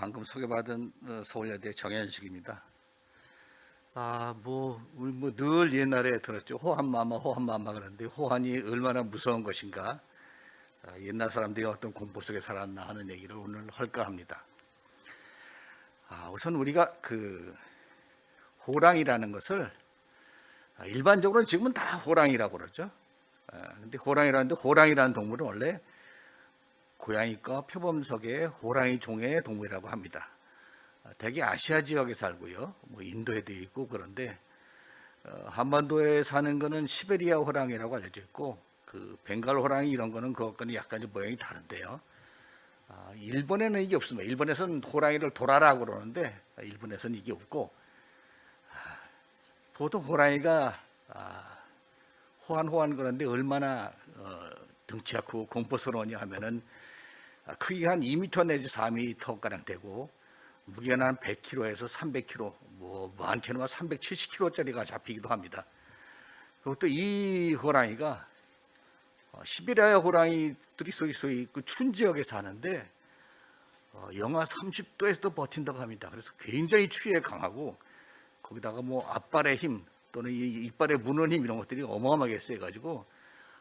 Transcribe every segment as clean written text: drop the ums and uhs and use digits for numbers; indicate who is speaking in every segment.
Speaker 1: 방금 소개받은 서울여대 정현식입니다. 우리 늘 옛날에 들었죠. 호환마마, 호환마마 그러는데 호환이 얼마나 무서운 것인가. 옛날 사람들이 어떤 공포 속에 살았나 하는 얘기를 오늘 할까 합니다. 우선 우리가 호랑이라는 것을 일반적으로는 지금은 다 호랑이라고 그러죠. 근데 호랑이라는 동물은 원래 고양이과 표범석의 호랑이 종의 동물이라고 합니다. 대개 아시아 지역에 살고요. 인도에도 있고 그런데 한반도에 사는 거는 시베리아 호랑이라고 알려져 있고 벵갈 호랑이 이런 거는 그것과는 약간 좀 모양이 다른데요. 일본에는 이게 없습니다. 일본에서는 호랑이를 도라라고 그러는데 일본에서는 이게 없고 보통 호랑이가 호환 그런데 얼마나 덩치가 크고 공포스러우냐 하면은 크기가 한 2m 내지 4m 가량 되고 무게는 한 100kg에서 300kg, 많게는 370kg짜리가 잡히기도 합니다. 그것도 이 호랑이가 시베리아 호랑이들이 소위 그 추운 지역에 사는데 영하 30도에서도 버틴다고 합니다. 그래서 굉장히 추위에 강하고 거기다가 앞발의 힘 또는 이 이빨에 무는 힘 이런 것들이 어마어마하게 세가지고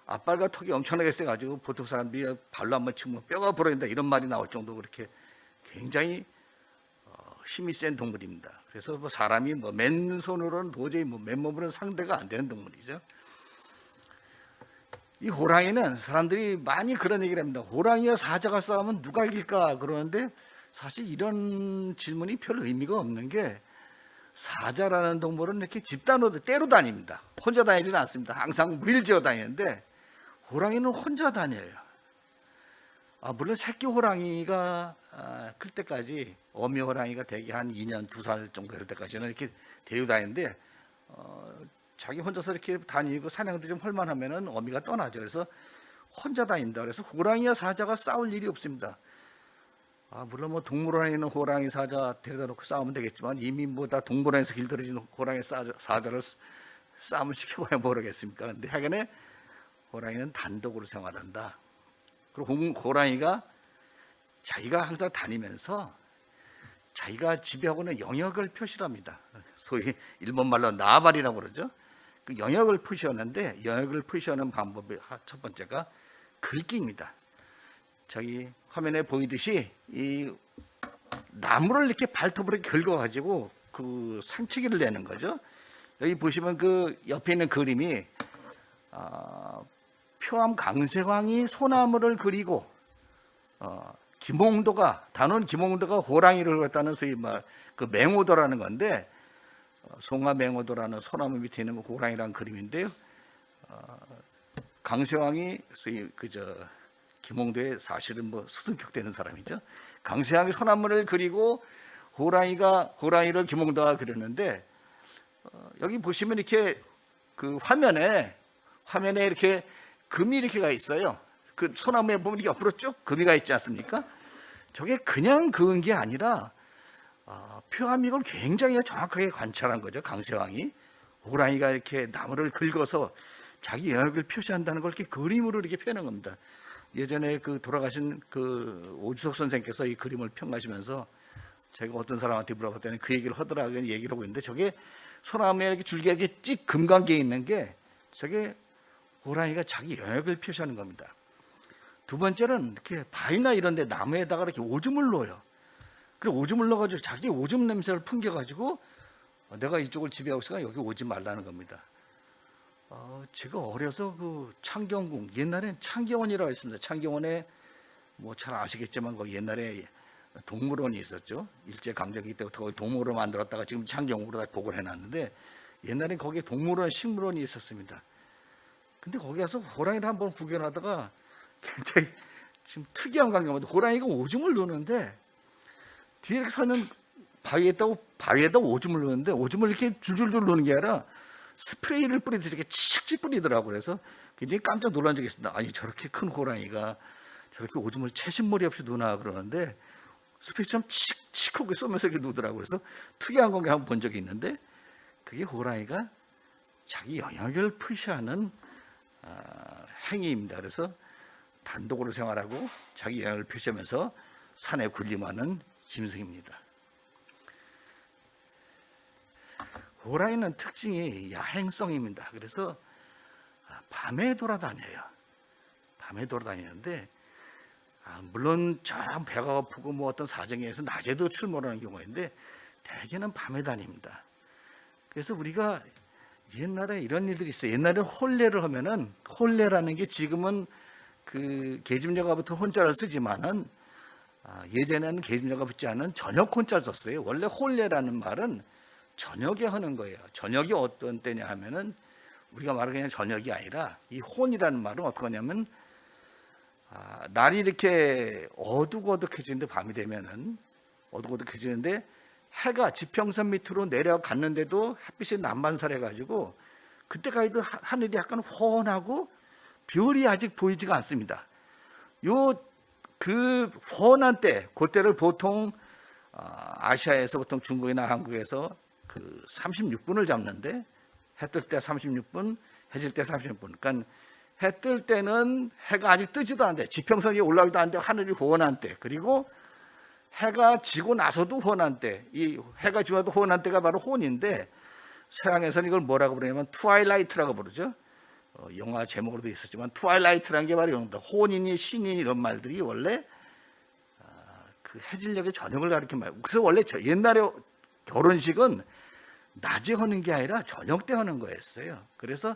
Speaker 1: 앞발과 턱이 엄청나게 세가지고 보통 사람들이 발로 한번 치면 뼈가 부러진다 이런 말이 나올 정도로 그렇게 굉장히 힘이 센 동물입니다. 그래서 사람이 맨손으로는 도저히 맨몸으로는 상대가 안 되는 동물이죠. 이 호랑이는 사람들이 많이 그런 얘기를 합니다. 호랑이와 사자가 싸우면 누가 이길까 그러는데 사실 이런 질문이 별 의미가 없는 게 사자라는 동물은 이렇게 집단으로 때로 다닙니다. 혼자 다니지는 않습니다. 항상 무리를 지어 다니는데 호랑이는 혼자 다녀요. 물론 새끼 호랑이가 클 때까지 어미 호랑이가 대개 한 2년, 2살 정도 될 때까지는 이렇게 데리고 다니는데 자기 혼자서 이렇게 다니고 사냥도 좀 할만하면은 어미가 떠나죠. 그래서 혼자 다닙니다. 그래서 호랑이와 사자가 싸울 일이 없습니다. 물론 동물원에 있는 호랑이 사자 데려다 놓고 싸우면 되겠지만 이미 다 동물원에서 길들여진 호랑이 사자를 싸움을 시켜봐야 모르겠습니까? 근데 하여간에 호랑이는 단독으로 생활한다. 그리고 호랑이가 자기가 항상 다니면서 자기가 지배하고 있는 영역을 표시합니다. 소위 일본 말로 나발이라고 그러죠. 그 영역을 표시하는데 영역을 표시하는 방법의 첫 번째가 긁기입니다. 저기 화면에 보이듯이 이 나무를 이렇게 발톱으로 긁어가지고 그 상체기를 내는 거죠. 여기 보시면 그 옆에 있는 그림이 표암 강세황이 소나무를 그리고 단원 김홍도가 호랑이를 그렸다는 소위 그 맹오도라는 건데 송화 맹오도라는 소나무 밑에 있는 호랑이라는 그림인데요. 강세황이 소위 김홍도의 사실은 스승격되는 사람이죠. 강세황이 소나무를 그리고 호랑이를 김홍도가 그렸는데 여기 보시면 이렇게 그 화면에 이렇게 금이 이렇게 가 있어요. 그 소나무에 보면 이렇게 옆으로 쭉 금이 가 있지 않습니까? 저게 그냥 그은 게 아니라 표암익을 굉장히 정확하게 관찰한 거죠. 강세왕이 호랑이가 이렇게 나무를 긁어서 자기 영역을 표시한다는 걸 이렇게 그림으로 이렇게 표현한 겁니다. 예전에 그 돌아가신 그 오주석 선생께서 이 그림을 평가하시면서 제가 어떤 사람한테 물어봤더니 그 얘기를 하더라고요. 얘기를 하고 있는데 저게 소나무에 이렇게 줄기가 이렇게 찍 금관계에 있는 게 저게 호랑이가 자기 영역을 표시하는 겁니다. 두 번째는 이렇게 바위나 이런 데 나무에다가 이렇게 오줌을 넣어요. 그리고 오줌을 넣어가지고 자기 오줌 냄새를 풍겨가지고 내가 이쪽을 지배하고 있으니까 여기 오지 말라는 겁니다. 제가 어려서 그 창경궁, 옛날엔 창경원이라고 했습니다. 창경원에 잘 아시겠지만 거기 옛날에 동물원이 있었죠. 일제강점기 때부터 거기 동물원 만들었다가 지금 창경으로 다 복을 해놨는데 옛날엔 거기에 동물원, 식물원이 있었습니다. 근데 거기 가서 호랑이를 한번 구경하다가 굉장히 지금 특이한 광경입니다. 호랑이가 오줌을 누는데 뒤에 이렇게 서는 바위에다 오줌을 누는데 오줌을 이렇게 줄줄줄 누는 게 아니라 스프레이를 뿌리듯이 이렇게 칙칙 뿌리더라고요. 그래서 굉장히 깜짝 놀란 적이 있습니다. 아니 저렇게 큰 호랑이가 저렇게 오줌을 채신머리 없이 누나 그러는데 스프레이처럼 칙칙하게 쏘면서 이렇게 누더라고요. 그래서 특이한 광경 한번 본 적이 있는데 그게 호랑이가 자기 영역을 표시하는 행위입니다. 그래서 단독으로 생활하고 자기 영역을 표시하면서 산에 군림하는 짐승입니다. 호랑이는 특징이 야행성입니다. 그래서 밤에 돌아다녀요. 밤에 돌아다니는데 물론 좀 배가 고프고 뭐 어떤 사정에 의해서 낮에도 출몰하는 경우가 있는데 대개는 밤에 다닙니다. 그래서 우리가 옛날에 이런 일들이 있어요. 옛날에 혼례를 하면은, 혼례라는 게 지금은 그 계집녀가 붙은 혼자를 쓰지만은 예전에는 계집녀가 붙지 않은 저녁 혼자를 썼어요. 원래 혼례라는 말은 저녁에 하는 거예요. 저녁이 어떤 때냐 하면은 우리가 말하는 그냥 저녁이 아니라 이 혼이라는 말은 어떻게 하냐면 날이 이렇게 어둑어둑해지는데, 밤이 되면은 어둑어둑해지는데 해가 지평선 밑으로 내려갔는데도 햇빛이 남반살해 가지고 그때까지도 하늘이 약간 훤하고 별이 아직 보이지가 않습니다. 그 훤한 때, 그때를 보통 아시아에서 보통 중국이나 한국에서 그 36분을 잡는데, 해 뜰 때 36분, 해질 때 36분. 그러니까 해 뜰 때는 해가 아직 뜨지도 않는데, 지평선 위에 올라오지도 않는데 하늘이 훤한 때, 그리고 해가 지고 나서도 훤한 때, 이 해가 지고도 훤한 때가 바로 혼인데, 서양에서는 이걸 뭐라고 부르냐면 트와일라이트라고 부르죠. 영화 제목으로도 있었지만 트와일라이트라는 게 바로 이겁니다. 혼인이 신인 이런 말들이 원래 그 해질녘의 저녁을 가리킨 말. 그래서 원래 옛날에 결혼식은 낮에 하는 게 아니라 저녁 때 하는 거였어요. 그래서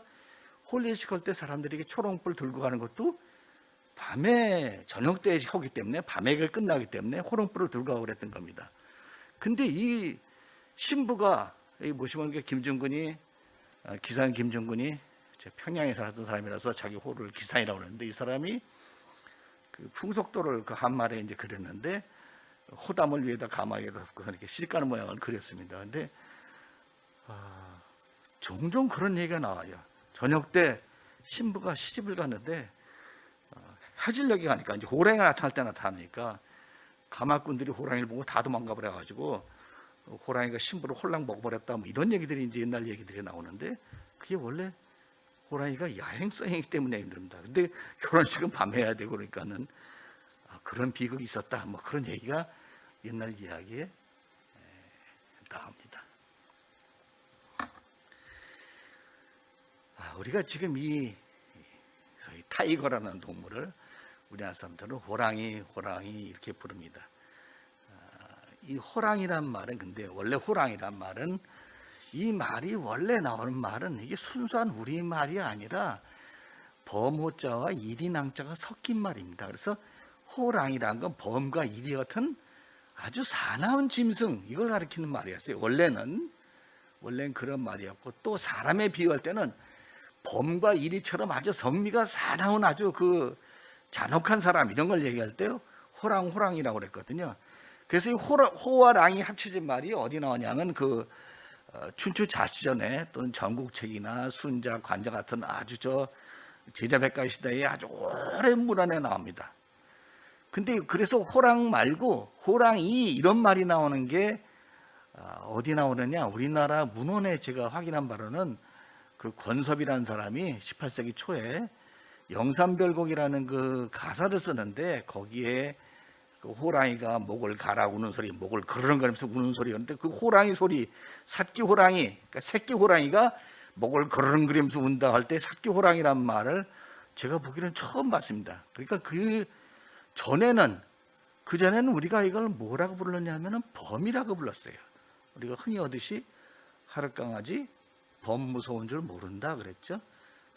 Speaker 1: 홀리식 할 때 사람들이 초롱불 들고 가는 것도 밤에 저녁 때 하기 때문에, 밤에 끝나기 때문에 호롱불을 들고 가고 그랬던 겁니다. 근데 이 신부가, 여기 보시면 김중근이, 기산 김중근이 평양에 살았던 사람이라서 자기 호를 기산이라고 그러는데, 이 사람이 그 풍속도를 그 한말에 이제 그렸는데, 호담을 위에다 가마에다 덮고서 이렇게 시집가는 모양을 그렸습니다. 근데 종종 그런 얘기가 나와요. 저녁 때 신부가 시집을 갔는데 해질녘에 가니까, 이제 호랑이가 나타날 때 나타나니까 가마꾼들이 호랑이를 보고 다 도망가 버려가지고 호랑이가 신부를 홀랑 먹어버렸다, 뭐 이런 얘기들이 이제 옛날 얘기들이 나오는데, 그게 원래 호랑이가 야행성이기 때문에 그럽니다. 근데 결혼식은 밤에 해야 되고 그러니까는 그런 비극이 있었다, 뭐 그런 얘기가 옛날 이야기에 나옵니다. 우리가 지금 이 타이거라는 동물을 우리나라 사람들은 호랑이 이렇게 부릅니다. 이 호랑이란 말은, 근데 원래 호랑이란 말은, 이 말이 원래 나오는 말은 이게 순수한 우리말이 아니라 범호자와 일이낭자가 섞인 말입니다. 그래서 호랑이란 건 범과 일이 같은 아주 사나운 짐승, 이걸 가리키는 말이었어요. 원래는 그런 말이었고, 또 사람에 비유할 때는 범과 일이처럼 아주 성미가 사나운 아주 그 잔혹한 사람, 이런 걸 얘기할 때 호랑이라고 그랬거든요. 그래서 이 호와 랑이 합쳐진 말이 어디 나오냐면 그 춘추 자시전에, 또는 전국책이나 순자, 관자 같은 아주 제자백가 시대에 아주 오랜 문헌에 나옵니다. 근데 그래서 호랑 말고 호랑이 이런 말이 나오는 게 어디 나오느냐, 우리나라 문헌에 제가 확인한 바로는 그 권섭이라는 사람이 18세기 초에 영산별곡이라는 그 가사를 쓰는데, 거기에 그 호랑이가 목을 가라 우는 소리, 목을 그르렁거리면서 우는 소리였는데, 그 호랑이 소리, 새끼 호랑이, 그러니까 새끼 호랑이가 목을 그르렁거리면서 운다 할 때 새끼 호랑이란 말을 제가 보기로는 처음 봤습니다. 그러니까 그 전에는 우리가 이걸 뭐라고 불렀냐면은 범이라고 불렀어요. 우리가 흔히 하듯이 하룻강아지 범 무서운 줄 모른다 그랬죠.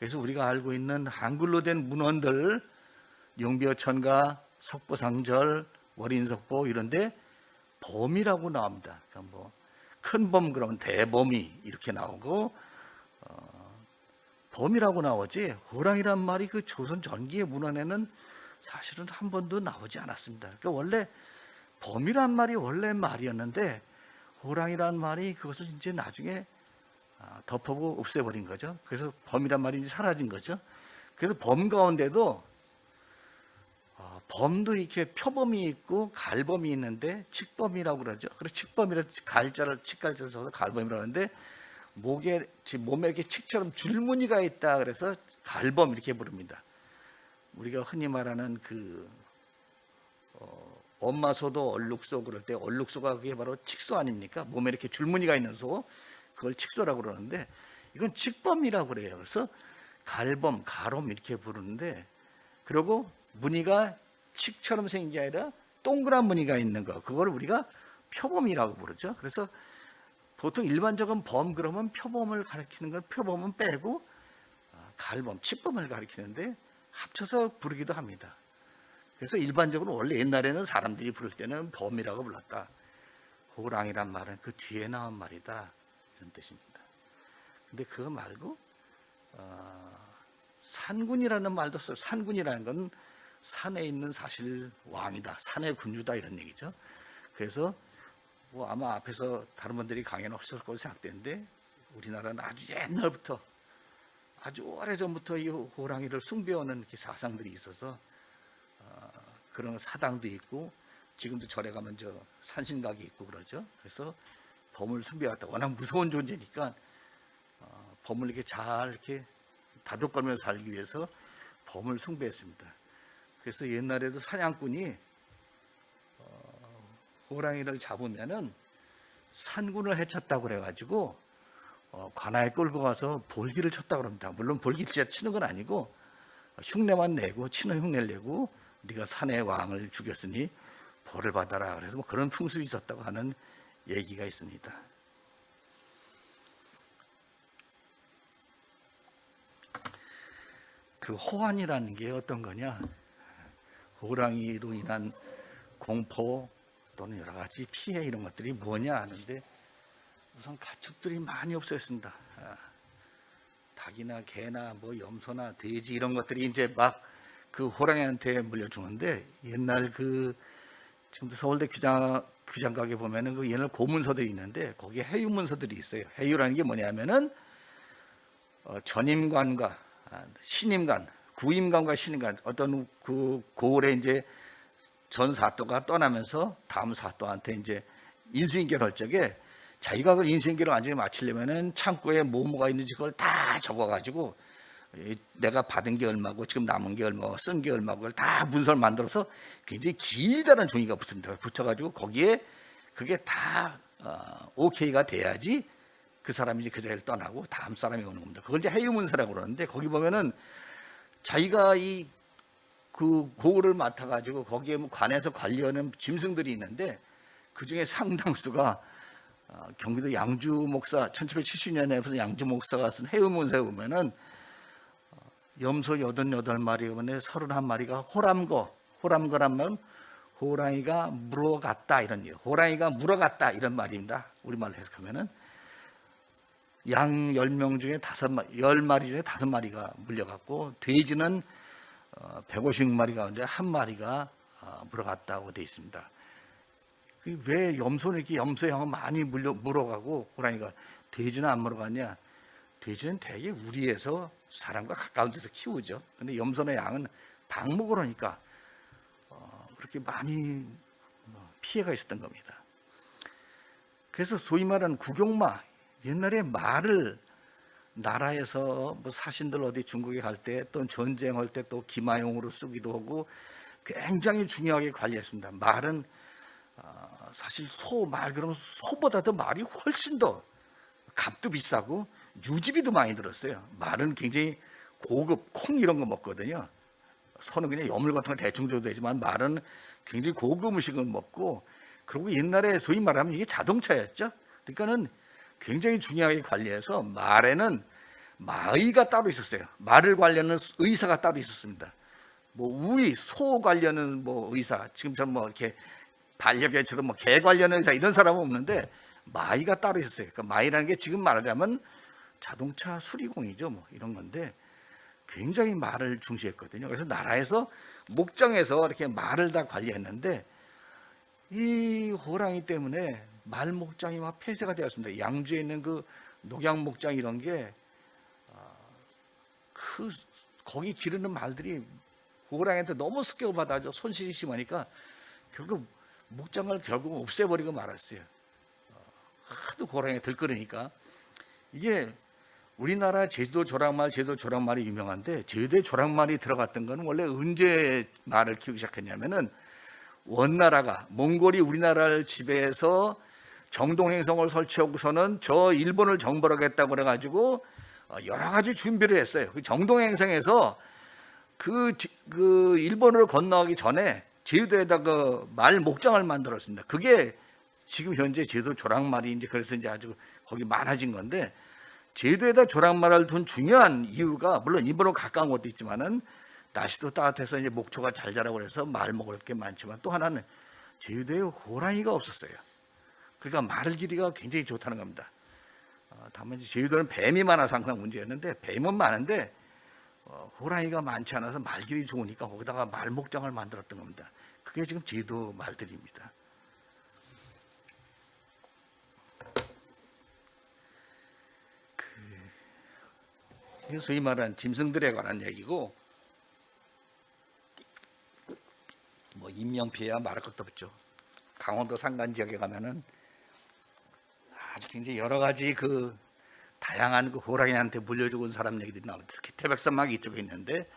Speaker 1: 그래서 우리가 알고 있는 한글로 된 문헌들, 용비어천가, 석보상절, 월인석보 이런데 범이라고 나옵니다. 그러니까 뭐 큰 범 그러면 대범이 이렇게 나오고 범이라고 나오지, 호랑이란 말이 그 조선 전기의 문헌에는 사실은 한 번도 나오지 않았습니다. 그러니까 원래 범이란 말이 원래 말이었는데, 호랑이란 말이 그것을 이제 나중에 덮어보고 없애버린 거죠. 그래서 범이란 말이 이제 사라진 거죠. 그래서 범 가운데도 범도 이렇게 표범이 있고 갈범이 있는데, 칙범이라고 그러죠. 그래서 칙범이라 칙갈자를 써서 갈범이라고 하는데, 몸에 이렇게 칙처럼 줄무늬가 있다 그래서 갈범 이렇게 부릅니다. 우리가 흔히 말하는 그 엄마 소도 얼룩소 그럴 때 얼룩소가 그게 바로 칙소 아닙니까? 몸에 이렇게 줄무늬가 있는 소, 그걸 칙소라고 그러는데 이건 칙범이라고 그래요. 그래서 갈범, 가롬 이렇게 부르는데, 그리고 무늬가 칙처럼 생긴 게 아니라 동그란 무늬가 있는 거, 그걸 우리가 표범이라고 부르죠. 그래서 보통 일반적인 범 그러면 표범을 가리키는 건 표범은 빼고 갈범, 칙범을 가리키는데 합쳐서 부르기도 합니다. 그래서 일반적으로 원래 옛날에는 사람들이 부를 때는 범이라고 불렀다. 호랑이란 말은 그 뒤에 나온 말이다, 이런 뜻입니다. 근데 그거 말고 산군이라는 말도 써요. 산군이라는 건 산에 있는 사실 왕이다, 산의 군주다, 이런 얘기죠. 그래서 뭐 아마 앞에서 다른 분들이 강연을 하셨을 거로 생각되는데, 우리나라는 아주 옛날부터, 아주 오래전부터 이 호랑이를 숭배하는 사상들이 있어서 그런 사당도 있고, 지금도 절에 가면 저 산신각이 있고 그러죠. 그래서 범을 숭배했다. 워낙 무서운 존재니까 범을 이렇게 잘 이렇게 다독거리면서 살기 위해서 범을 숭배했습니다. 그래서 옛날에도 사냥꾼이 호랑이를 잡으면은 산군을 해쳤다고 그래가지고 관아에 끌고 가서 볼기를 쳤다고 합니다. 물론 볼기 진짜 치는 건 아니고 흉내만 내고, 치는 흉내를 내고, 네가 산의 왕을 죽였으니 벌을 받아라. 그래서 뭐 그런 풍습이 있었다고 하는 얘기가 있습니다. 그 호환이라는 게 어떤 거냐? 호랑이로 인한 공포 또는 여러 가지 피해, 이런 것들이 뭐냐 하는데, 우선 가축들이 많이 없어졌습니다. 닭이나 개나 뭐 염소나 돼지 이런 것들이 이제 막 그 호랑이한테 물려 죽는데, 옛날 그 지금도 서울대 규장각에 보면은 그 옛날 고문서들이 있는데 거기에 해유문서들이 있어요. 해유라는 게 뭐냐면은 전임관과 신임관, 구임관과 신임관, 어떤 그 고을에 이제 전 사또가 떠나면서 다음 사또한테 이제 인수인계를 할 적에 자기가 그 인수인계를 완전히 마치려면은 창고에 뭐가 있는지 그걸 다 적어가지고 내가 받은 게 얼마고 지금 남은 게 얼마고 쓴 게 얼마고 그걸 다 문서를 만들어서 굉장히 길다란 종이가 붙습니다. 붙여가지고 거기에 그게 다 오케이가 돼야지 그 사람이 이제 그 자리를 떠나고 다음 사람이 오는 겁니다. 그걸 이제 해유문서라고 그러는데, 거기 보면은 자기가 이 그 고을을 맡아가지고 거기에 뭐 관에서 관리하는 짐승들이 있는데, 그 중에 상당수가 경기도 양주 목사 1770년에 무슨 양주 목사가 쓴 해유문서에 보면은 염소 88마리, 31마리가 호람거란 말은 호랑이가 물어갔다, 이런 얘기. 호랑이가 물어갔다, 이런 말입니다. 우리말로 해석하면은 양 10명 중에 10마리 중에 5마리가 물려갔고, 돼지는 150마리 가운데 1마리가 물어갔다고 되어 있습니다. 왜 염소는 이렇게 염소양은 많이 물어가고 호랑이가, 돼지는 안 물어갔냐? 돼지는 되게 우리에서 사람과 가까운 데서 키우죠. 근데 염소나 양은 방목을 하니까 그렇게 많이 피해가 있었던 겁니다. 그래서 소위 말하는 국용마, 옛날에 말을 나라에서 뭐 사신들 어디 중국에 갈 때 또 전쟁할 때 또 기마용으로 쓰기도 하고 굉장히 중요하게 관리했습니다. 말은 사실 말 그러면 소보다도 말이 훨씬 더 값도 비싸고 유지비도 많이 들었어요. 말은 굉장히 고급, 콩 이런 거 먹거든요. 소는 그냥 여물 같은 거 대충 줘도 되지만 말은 굉장히 고급 음식을 먹고, 그리고 옛날에 소위 말하면 이게 자동차였죠. 그러니까는 굉장히 중요하게 관리해서 말에는 마의가 따로 있었어요. 말을 관리하는 의사가 따로 있었습니다. 뭐 소 관리하는 뭐 의사, 지금처럼 뭐 이렇게 반려견처럼 뭐 개 관리하는 의사 이런 사람은 없는데 마의가 따로 있었어요. 그러니까 마의라는 게 지금 말하자면 자동차 수리공이죠, 뭐 이런 건데 굉장히 말을 중시했거든요. 그래서 나라에서 목장에서 이렇게 말을 다 관리했는데, 이 호랑이 때문에 말 목장이 막 폐쇄가 되었습니다. 양주에 있는 그 녹양 목장 이런 게 거기 기르는 말들이 호랑이한테 너무 습격을 받아서 손실이 심하니까 결국 목장을 결국 없애버리고 말았어요. 하도 호랑이가 들끓으니까. 이게 우리나라 제주도 조랑말이 유명한데, 제주도에 조랑말이 들어갔던 거는 원래 언제 말을 키우기 시작했냐면은 원나라가 몽골이 우리나라를 지배해서 정동행성을 설치하고서는 저 일본을 정벌하겠다고 그래가지고 여러 가지 준비를 했어요. 그 정동행성에서 그 일본으로 건너가기 전에 제주도에다가 말 목장을 만들었습니다. 그게 지금 현재 제주도 조랑말이 이제 그래서 이제 아주 거기 많아진 건데, 제주도에다 조랑말을 둔 중요한 이유가 물론 일본으로 가까운 것도 있지만은 날씨도 따뜻해서 이제 목초가 잘 자라고 그래서 말 먹을 게 많지만, 또 하나는 제주도에 호랑이가 없었어요. 그러니까 말 길이가 굉장히 좋다는 겁니다. 다만 제주도는 뱀이 많아서 항상 문제였는데, 뱀은 많은데 호랑이가 많지 않아서 말 길이 좋으니까 거기다가 말 목장을 만들었던 겁니다. 그게 지금 제주도 말들입니다. 소위 말하는 짐승들에 관한 얘기고, 뭐 인명피해야 말할 것도 없죠. 강원도 산간 지역에 가면은 아주 굉장히 여러 가지 그 다양한 그 호랑이한테 물려 죽은 사람 얘기들이 나옵니다. 특히 태백산막 이쪽에 있는데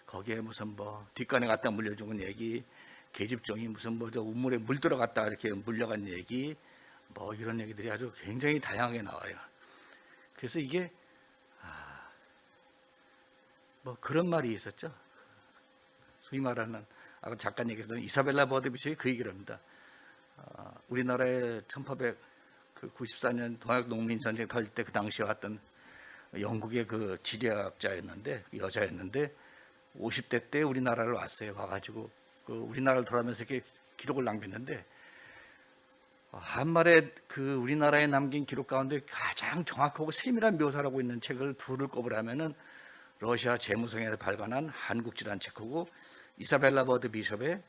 Speaker 1: 거기에 무슨 뭐 뒷간에 갔다 물려 죽은 얘기, 계집종이 무슨 뭐 저 우물에 물 들어갔다 이렇게 물려간 얘기, 뭐 이런 얘기들이 아주 굉장히 다양하게 나와요. 그래서 이게 뭐 그런 말이 있었죠. 소위 말하는 아까 잠깐 얘기했던 이사벨라 버드비셔의 그 얘기를 합니다. 우리나라의 1894년 동학 농민 전쟁 터질 때 그 당시에 왔던 영국의 그 지리학자였는데, 여자였는데 50대 때 우리나라를 왔어요. 와가지고 그 우리나라를 돌아가면서 이렇게 기록을 남겼는데, 한 말에 그 우리나라에 남긴 기록 가운데 가장 정확하고 세밀한 묘사라고 있는 책을 둘을 꼽으라면은 러시아 재무성에서 발간한 한국지라는 책하고 이사벨라 버드 비숍의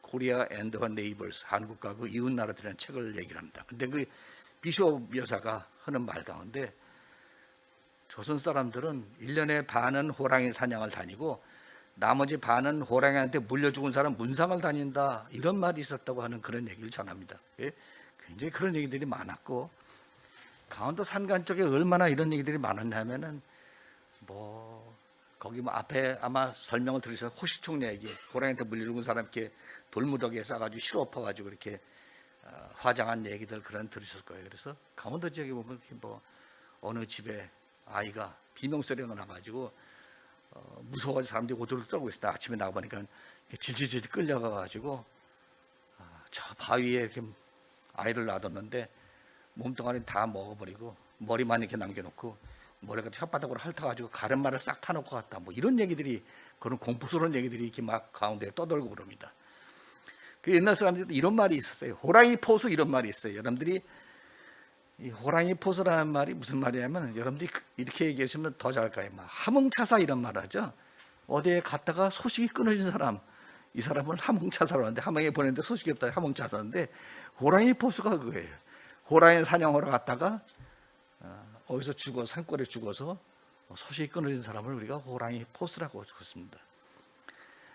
Speaker 1: 코리아 앤드 her 네이버스, 한국과 그 이웃 나라들이라는 책을 얘기를 합니다. 근데 그 비숍 여사가 하는 말 가운데 조선 사람들은 1년에 반은 호랑이 사냥을 다니고 나머지 반은 호랑이한테 물려 죽은 사람 문상을 다닌다, 이런 말이 있었다고 하는 그런 얘기를 전합니다. 굉장히 그런 얘기들이 많았고, 강원도 산간 쪽에 얼마나 이런 얘기들이 많았냐면은 뭐 거기 뭐 앞에 아마 설명을 들으셔서 호식총 얘기, 호랑이한테 물려 죽은 사람 이렇게 돌무더기에 싸가지고 실어 엎어가지고 이렇게 화장한 얘기들 그런 들으셨을 거예요. 그래서 강원도 지역에 보면 이렇게 뭐 어느 집에 아이가 비명소리가 나가지고 무서워서 사람들이 오도록 떨고 있었다. 아침에 나가보니까 질질질 끌려가가지고 저 바위에 이렇게 아이를 놔뒀는데 몸뚱아리 다 먹어버리고 머리만 이렇게 남겨놓고 머리가 혓바닥으로 핥아가지고 가르마를 싹 타놓고 갔다. 뭐 이런 얘기들이, 그런 공포스러운 얘기들이 이렇게 막 가운데 떠돌고 그럽니다. 그 옛날 사람들도 이런 말이 있었어요. 호랑이 포수, 이런 말이 있어요. 여러분들이 이 호랑이 포수라는 말이 무슨 말이냐면, 여러분들이 이렇게 얘기하시면 더 잘 까요. 함흥차사 이런 말 하죠. 어디에 갔다가 소식이 끊어진 사람, 이 사람을 함흥차사로 하는데, 함흥에 보냈는데 소식이 없다, 함흥차사인데, 호랑이 포수가 그거예요. 호랑이 사냥하러 갔다가 어디서 죽어, 산골에 죽어서 소식이 끊어진 사람을 우리가 호랑이 포수라고 적었습니다.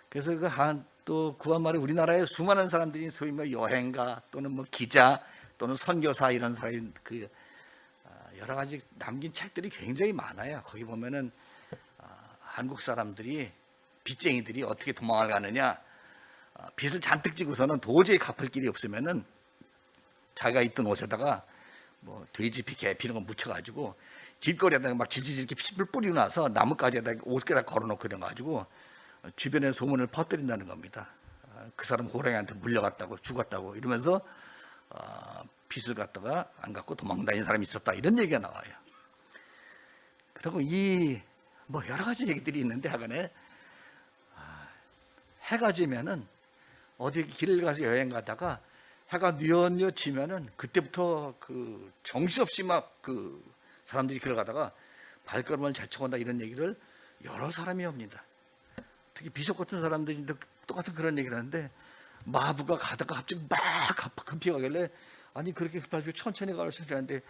Speaker 1: 그래서 또 그와 말에 우리나라에 수많은 사람들이 소위 뭐 여행가 또는 뭐 기자 또는 선교사 이런 사람이 그 여러 가지 남긴 책들이 굉장히 많아요. 거기 보면은 한국 사람들이, 빚쟁이들이 어떻게 도망을 가느냐, 빚을 잔뜩 지고서는 도저히 갚을 길이 없으면은 자기가 입던 옷에다가 뭐 돼지피, 개피 이런 거 묻혀가지고 길거리에다가 막 질질 이렇게 피를 뿌리고 나서 나뭇가지에다 옷에다 걸어놓고 이런 거 가지고 주변에 소문을 퍼뜨린다는 겁니다. 그 사람 호랑이한테 물려갔다고, 죽었다고 이러면서 빚을 갖다가 안 갚고 도망다니는 사람이 있었다, 이런 얘기가 나와요. 그리고 이 뭐 여러 가지 얘기들이 있는데, 하간에 해가 지면은 어디 길을 가서 여행 가다가 해가 뉘엿뉘엿 지면은 그때부터 그 정신없이 막 그 사람들이 길을 가다가 발걸음을 재촉한다, 이런 얘기를 여러 사람이 합니다. 특히 비숍 같은 사람들이 똑같은 그런 얘기를 하는데, 마부가 가다가 갑자기 막 급히 가길래, 아니 그렇게 급하게 천천히 가르쳐주는데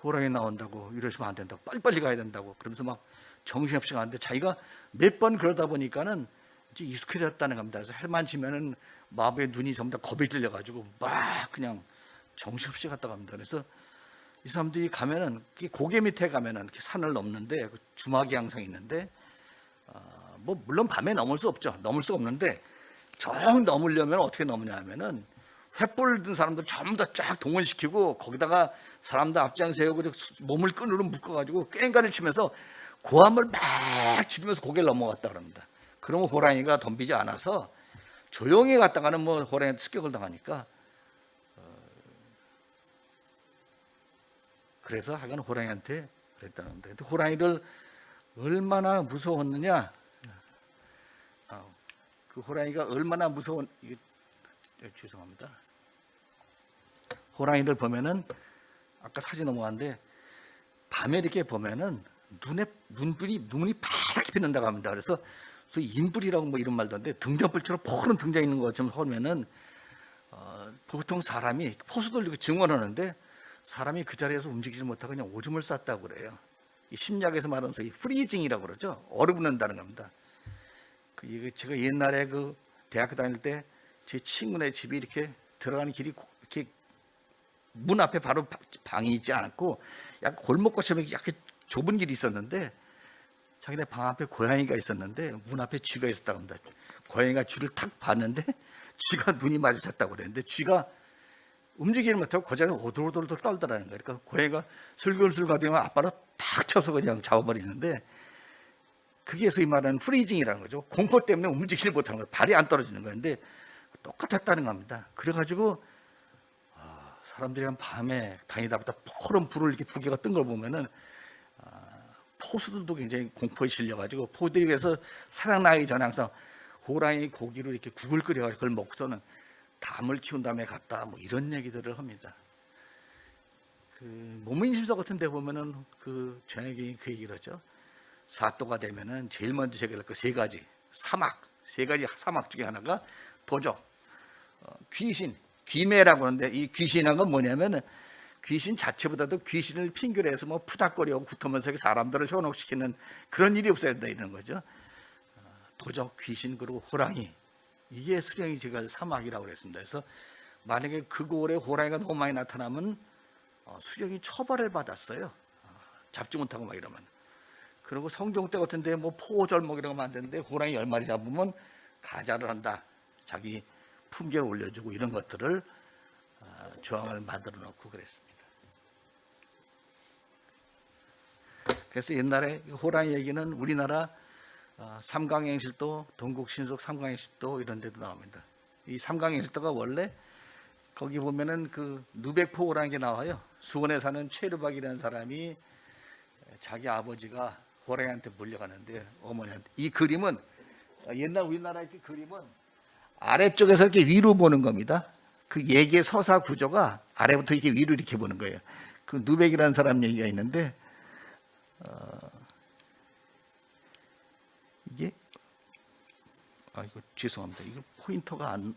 Speaker 1: 호랑이 나온다고, 이러시면 안 된다고, 빨리빨리 가야 된다고, 그러면서 막 정신없이 가는데, 자기가 몇 번 그러다 보니까는 이제 익숙해졌다는 겁니다. 그래서 해만 지면은 마부의 눈이 전부 다 겁에 들려가지고 막 그냥 정신없이 갔다 갑니다. 그래서 이 사람들이 가면은 고개 밑에 가면은 이렇게 산을 넘는데 그 주막이 항상 있는데, 뭐 물론 밤에 넘을 수 없죠. 넘을 수 없는데 정 넘으려면 어떻게 넘으냐 하면은 횃불 든 사람들 전부 다 쫙 동원시키고 거기다가 사람들 앞장 세우고 몸을 끈으로 묶어가지고 꽹과를 치면서 고함을 막 지르면서 고개를 넘어갔다 그럽니다. 그러면 호랑이가 덤비지 않아서 조용히 갔다가는 뭐 호랑이한테 습격을 당하니까 그래서 하여간 호랑이한테 그랬다는 겁니다. 근데 호랑이를 얼마나 무서웠느냐? 그 호랑이가 얼마나 무서운 죄송합니다. 호랑이를 보면은 아까 사진 넘어갔는데 밤에 이렇게 보면은 눈이 파랗게 빛난다고 합니다. 그래서 소위 인불이라고 뭐 이런 말도 하는데 등잔불처럼 푸른 등장 있는 것처럼 보면은 보통 사람이 포수들 증언하는데 사람이 그 자리에서 움직이지 못하고 그냥 오줌을 쌌다고 그래요. 이 심리학에서 말하는 소위 프리징이라고 그러죠. 얼어붙는다는 겁니다. 제가 옛날에 그 대학교 다닐 때 제 친구네 집이 이렇게 들어가는 길이 이렇게 문 앞에 바로 방이 있지 않았고 약간 골목처럼 약간 좁은 길이 있었는데 자기네 방 앞에 고양이가 있었는데 문 앞에 쥐가 있었다고 합니다. 고양이가 쥐를 탁 봤는데 쥐가 눈이 마주쳤다고 그랬는데 쥐가 움직이지 못하고 고장에 오돌오돌 떨더라는 거예요. 그러니까 고양이가 슬슬슬 가더니 아빠를 탁 쳐서 그냥 잡아버리는데 그게 소위 말하는 프리징이라는 거죠. 공포 때문에 움직이지 못하는 거예요. 발이 안 떨어지는 거였는데 똑같았다는 겁니다. 그래가지고 사람들이 한 밤에 다니다 보다 푸른 불을 이렇게 두 개가 뜬 걸 보면은 포수들도 굉장히 공포에 실려가지고 포들이 그래서 사랑나기 전에 항상 호랑이 고기를 이렇게 국을 끓여가지고 그걸 먹고서는 담을 키운 다음에 갔다 뭐 이런 얘기들을 합니다. 그 모민심서 같은 데 보면은 그 전액이 그 얘기를 하죠. 사또가 되면은 제일 먼저 제기할 그 세 가지 사막 중에 하나가 도적, 귀신, 귀매라고 하는데 이 귀신이란 건 뭐냐면은 귀신 자체보다도 귀신을 핑계로 해서 뭐 푸닥거리고 붙으면서 사람들을 현혹시키는 그런 일이 없어야 된다 이런 거죠. 도적, 귀신 그리고 호랑이 이게 수령이 제가 사막이라고 그랬습니다. 그래서 만약에 그 고을에 호랑이가 너무 많이 나타나면 수령이 처벌을 받았어요. 잡지 못하고 막 이러면. 그리고 성종 때 같은데 뭐 포절목이라고 만드는데 호랑이 10마리 잡으면 가자를 한다. 자기 품계를 올려주고 이런 것들을 조항을 만들어 놓고 그랬습니다. 그래서 옛날에 호랑이 얘기는 우리나라 삼강행실도, 동국신속 삼강행실도 이런 데도 나옵니다. 이 삼강행실도가 원래 거기 보면은 그 누백포 호랑이 게 나와요. 수원에 사는 최르박이라는 사람이 자기 아버지가 호랑이한테 물려가는데 어머니한테 이 그림은 옛날 우리나라의 그 그림은 아래쪽에서 이렇게 위로 보는 겁니다. 그 얘기의 서사 구조가 아래부터 이렇게 위로 이렇게 보는 거예요. 그 누백이라는 사람 얘기가 있는데 이게 이거 죄송합니다. 이거 포인터가 안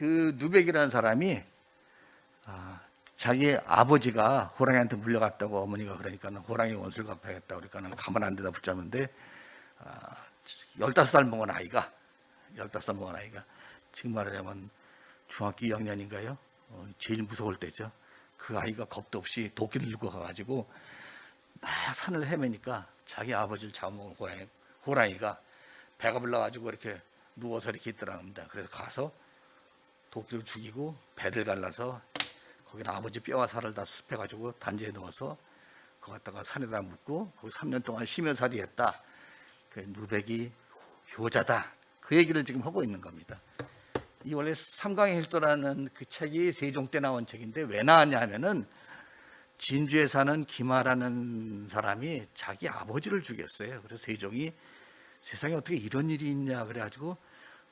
Speaker 1: 그 누백이라는 사람이 자기 아버지가 호랑이한테 물려갔다고 어머니가 그러니까 호랑이 원수를 갚아야겠다 그러니까 가만 안 대다 붙잡는데 15살 먹은 아이가 지금 말하자면 중학교 2학년인가요? 제일 무서울 때죠. 그 아이가 겁도 없이 도끼를 들고 가가지고 막 산을 헤매니까 자기 아버지를 잡아먹은 호랑이가 배가 불러가지고 이렇게 누워서 이렇게 있더라고 합니다. 그래서 가서 도끼를 죽이고 배를 갈라서 거기는 아버지 뼈와 살을 다 습해가지고 단지에 넣어서 그거 갖다가 산에다 묻고 거기 3년 동안 쉬면살이 했다. 그 누백이 효자다. 그 얘기를 지금 하고 있는 겁니다. 이 원래 삼강행실도라는 그 책이 세종 때 나온 책인데 왜 나왔냐 하면은 진주에 사는 김하라는 사람이 자기 아버지를 죽였어요. 그래서 세종이 세상에 어떻게 이런 일이 있냐 그래가지고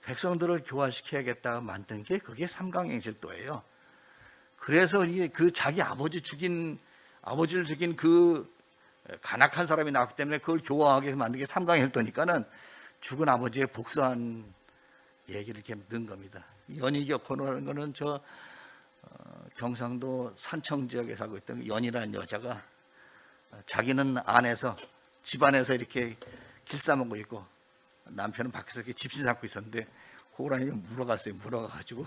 Speaker 1: 백성들을 교화시켜야겠다 만든 게 그게 삼강행실도예요. 그래서 그 자기 아버지를 죽인 그 간악한 사람이 나왔기 때문에 그걸 교화하기 위해서 만든 게 삼강행실도니까는 죽은 아버지의 복수한 얘기를 이렇게 넣은 겁니다. 연희격호라는 거는 저 경상도 산청 지역에 살고 있던 연희라는 여자가 자기는 안에서 집안에서 이렇게 길싸먹고 있고 남편은 밖에서 이렇게 집신 잡고 있었는데 호랑이가 물어가가지고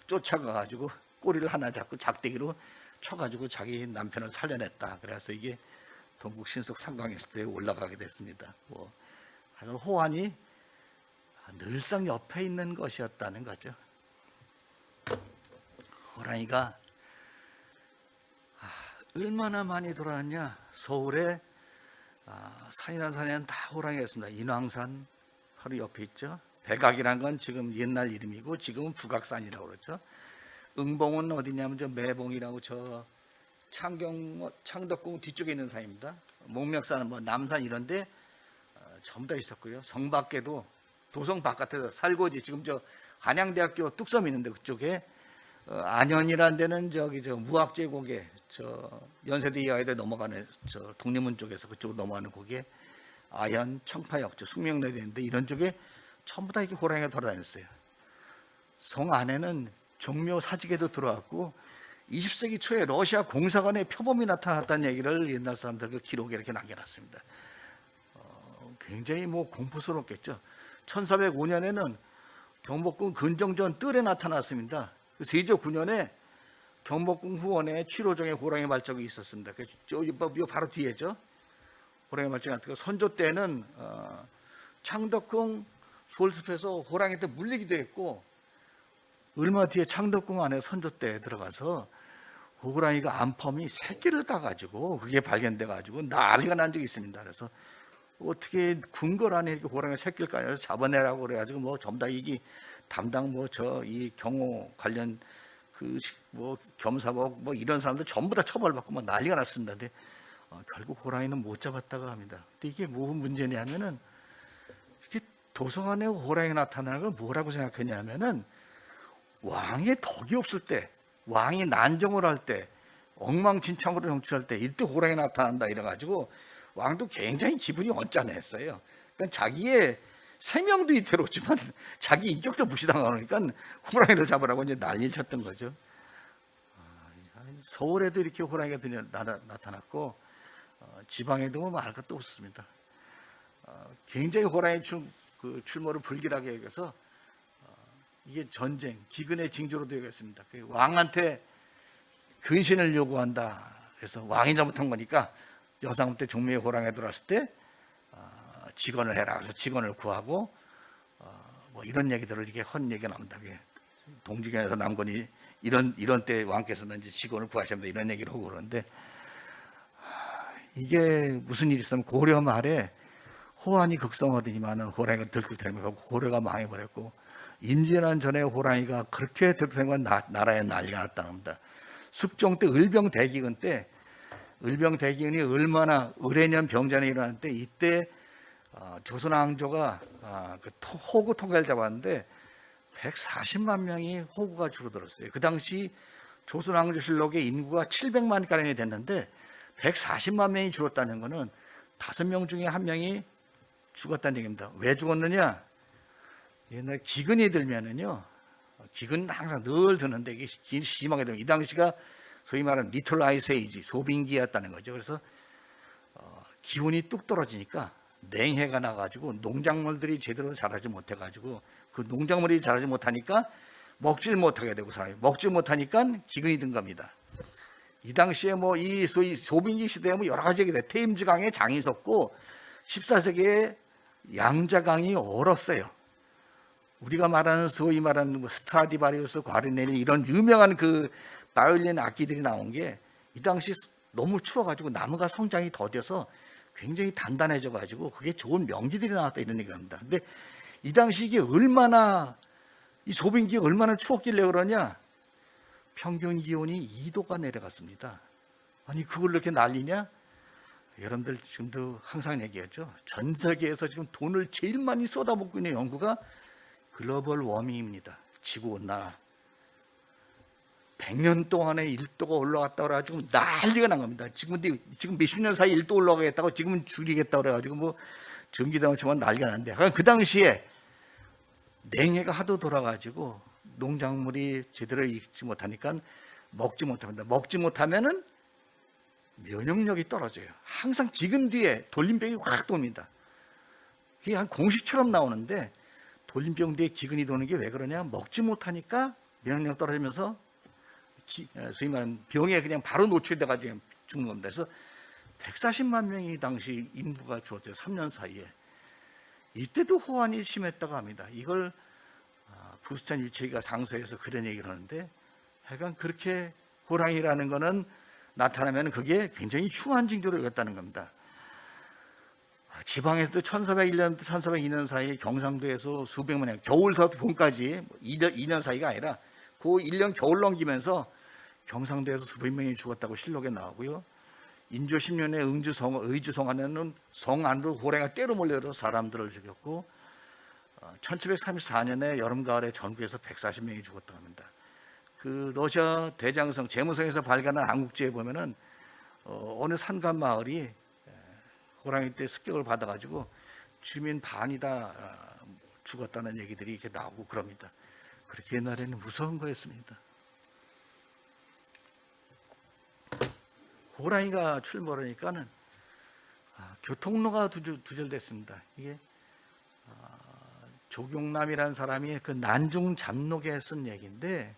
Speaker 1: 쫓아가가지고 꼬리를 하나 잡고 작대기로 쳐가지고 자기 남편을 살려냈다. 그래서 이게 동국 신속 상강에서도 올라가게 됐습니다. 하여간 호환이 늘상 옆에 있는 것이었다는 거죠. 호랑이가 얼마나 많이 돌아왔냐. 서울에 산이란 산에는 다 호랑이가 있습니다. 인왕산 바로 옆에 있죠. 백악이라는 건 지금 옛날 이름이고 지금은 북악산이라고 그러죠. 응봉은 어디냐면 저 매봉이라고 저 창덕궁 뒤쪽에 있는 산입니다. 목멱산은 뭐 남산 이런데 전부 다 있었고요. 성 밖에도 도성 바깥에서 살고지 지금 저 한양대학교 뚝섬 있는데 그쪽에 안현이라는 데는 저기 저 무학제국에 저 연세대 이하에대 넘어가는 저 독립문 쪽에서 그쪽으로 넘어가는 곳에 아현 청파역 저 숙명로에 있는데 이런 쪽에 전부 다 이렇게 호랑이가 돌아다녔어요. 성 안에는 종묘 사직에도 들어왔고 20세기 초에 러시아 공사관에 표범이 나타났다는 얘기를 옛날 사람들 그 기록에 이렇게 남겨놨습니다. 굉장히 뭐 공포스럽겠죠. 1405년에는 경복궁 근정전 뜰에 나타났습니다. 세조 9년에 경복궁 후원에 7호종의 호랑이 발적이 있었습니다. 이 바로 뒤에죠. 호랑이 발적이 나타났고 선조 때는 창덕궁 솔숲에서 호랑이한테 물리기도 했고 얼마 뒤에 창덕궁 안에 선조 때 들어가서 호랑이가 암펌이 새끼를 까가지고 그게 발견돼가지고 난리가 난 적이 있습니다. 그래서 어떻게 궁궐 안에 이렇게 호랑이가 새끼를 까서 잡아내라고 그래가지고 뭐 전부 다 이게 담당 뭐 저 이 경호 관련 그 뭐 겸사복 뭐 이런 사람들 전부 다 처벌받고 뭐 난리가 났습니다. 근데 결국 호랑이는 못 잡았다고 합니다. 근데 이게 무슨 문제냐면은 이렇게 도성안에 호랑이 나타나는 걸 뭐라고 생각했냐면은 왕의 덕이 없을 때, 왕이 난정을 할 때, 엉망진창으로 정치할 때 이때 호랑이 나타난다 이래가지고 왕도 굉장히 기분이 언짢았어요. 그러니까 자기의 생명도 위태롭지만 자기 인격도 무시당하니까 호랑이를 잡으라고 이제 난리를 쳤던 거죠. 서울에도 이렇게 호랑이가 나타났고 지방에도 말 것도 없습니다. 굉장히 호랑이 출몰을 불길하게 여겨서 이게 전쟁, 기근의 징조로 되겠습니다. 왕한테 근신을 요구한다. 그래서 왕이 잘못한 거니까 여상 때 종묘에 호랑이가 들어왔을 때 직언을 해라. 그래서 직언을 구하고 뭐 이런 얘기들을 이렇게 헌 얘기가 나온다. 동지경에서 남건이 이런 때 왕께서는 이제 직언을 구하셔야 된다. 이런 얘기를 하고 그러는데 이게 무슨 일이 있으면 고려 말에 호환이 극성하더니만은 호랑이가 들끓다니면서 고려가 망해버렸고 임진왜란 전에 호랑이가 그렇게 들끓다니면 나라에 난리가 났다는 겁니다. 숙종 때 을병대기근 때 을병대기근이 얼마나 을해년 병전에 일어날 때 이때 조선왕조가 호구 통계를 잡았는데 140만 명이 호구가 줄어들었어요. 그 당시 조선왕조실록의 인구가 700만 가량이 됐는데 140만 명이 줄었다는 것은 5명 중에 1명이 죽었다는 얘기입니다. 왜 죽었느냐? 옛날 기근이 들면은요, 기근은 항상 늘 드는데 이게 심하게 되면 이 당시가 소위 말하는 리틀 아이스 에이지, 소빙기였다는 거죠. 그래서 기온이 뚝 떨어지니까 냉해가 나가지고 농작물들이 제대로 자라지 못해가지고 그 농작물이 자라지 못하니까 먹질 못하게 되고 사람이 먹질 못하니까 기근이 든 겁니다. 이 당시에 뭐 이 소위 소빙기 시대에 뭐 여러 가지 얘기돼. 테임즈강에 장이 섰고 14세기에 양자강이 얼었어요. 우리가 말하는 소위 말하는 뭐 스트라디바리우스, 과르네리 이런 유명한 그 바이올린 악기들이 나온 게 이 당시 너무 추워가지고 나무가 성장이 더뎌서 굉장히 단단해져가지고 그게 좋은 명기들이 나왔다 이런 얘기합니다. 근데 이 당시 이게 얼마나 이 소빙기가 얼마나 추웠길래 그러냐? 평균 기온이 2도가 내려갔습니다. 아니 그걸 이렇게 난리냐? 여러분들 지금도 항상 얘기하죠. 전 세계에서 지금 돈을 제일 많이 쏟아붓고 있는 연구가 글로벌 워밍입니다. 지구온난화. 100년 동안에 1도가 올라갔다 그래가지고 난리가 난 겁니다. 지금 몇십 년 사이 1도 올라가겠다고 지금은 줄이겠다 그래가지고 뭐 전기장치만 난리가 났는데 그 당시에 냉해가 하도 돌아가지고 농작물이 제대로 익지 못하니까 먹지 못합니다. 먹지 못하면은 면역력이 떨어져요. 항상 기근 뒤에 돌림병이 확 돕니다. 그게 한 공식처럼 나오는데 돌림병 뒤에 기근이 도는 게 왜 그러냐? 먹지 못하니까 면역력 떨어지면서 소위 말하는 병에 그냥 바로 노출돼가지고 죽는 겁니다. 그래서 140만 명이 당시 인구가 줄었대요. 3년 사이에. 이때도 호환이 심했다고 합니다. 이걸 부스찬 유채기가 상서에서 그런 얘기를 하는데, 하여간 그렇게 호랑이라는 거는 나타나면 그게 굉장히 흉한 징조로 여겼다는 겁니다. 지방에서도 1401년부터 1402년 사이에 경상도에서 수백만 명, 겨울부터 봄까지 2년 사이가 아니라 그 1년 겨울 넘기면서 경상도에서 수백 명이 죽었다고 실록에 나오고요. 인조 10년에 의주성 안에는 성 안으로 호랑이가 때로 몰려들어서 사람들을 죽였고, 1734년에 여름 가을에 전국에서 140명이 죽었다고 합니다. 그 러시아 대장성 제무성에서 발견한 안국지에 보면은 어느 산간 마을이 호랑이 때 습격을 받아가지고 주민 반이 다 죽었다는 얘기들이 이렇게 나오고 그럽니다. 그렇게 옛날에는 무서운 거였습니다. 호랑이가 출몰하니까는 교통로가 두절됐습니다. 이게 조경남이라는 사람이 그 난중 잡록에 쓴 얘기인데,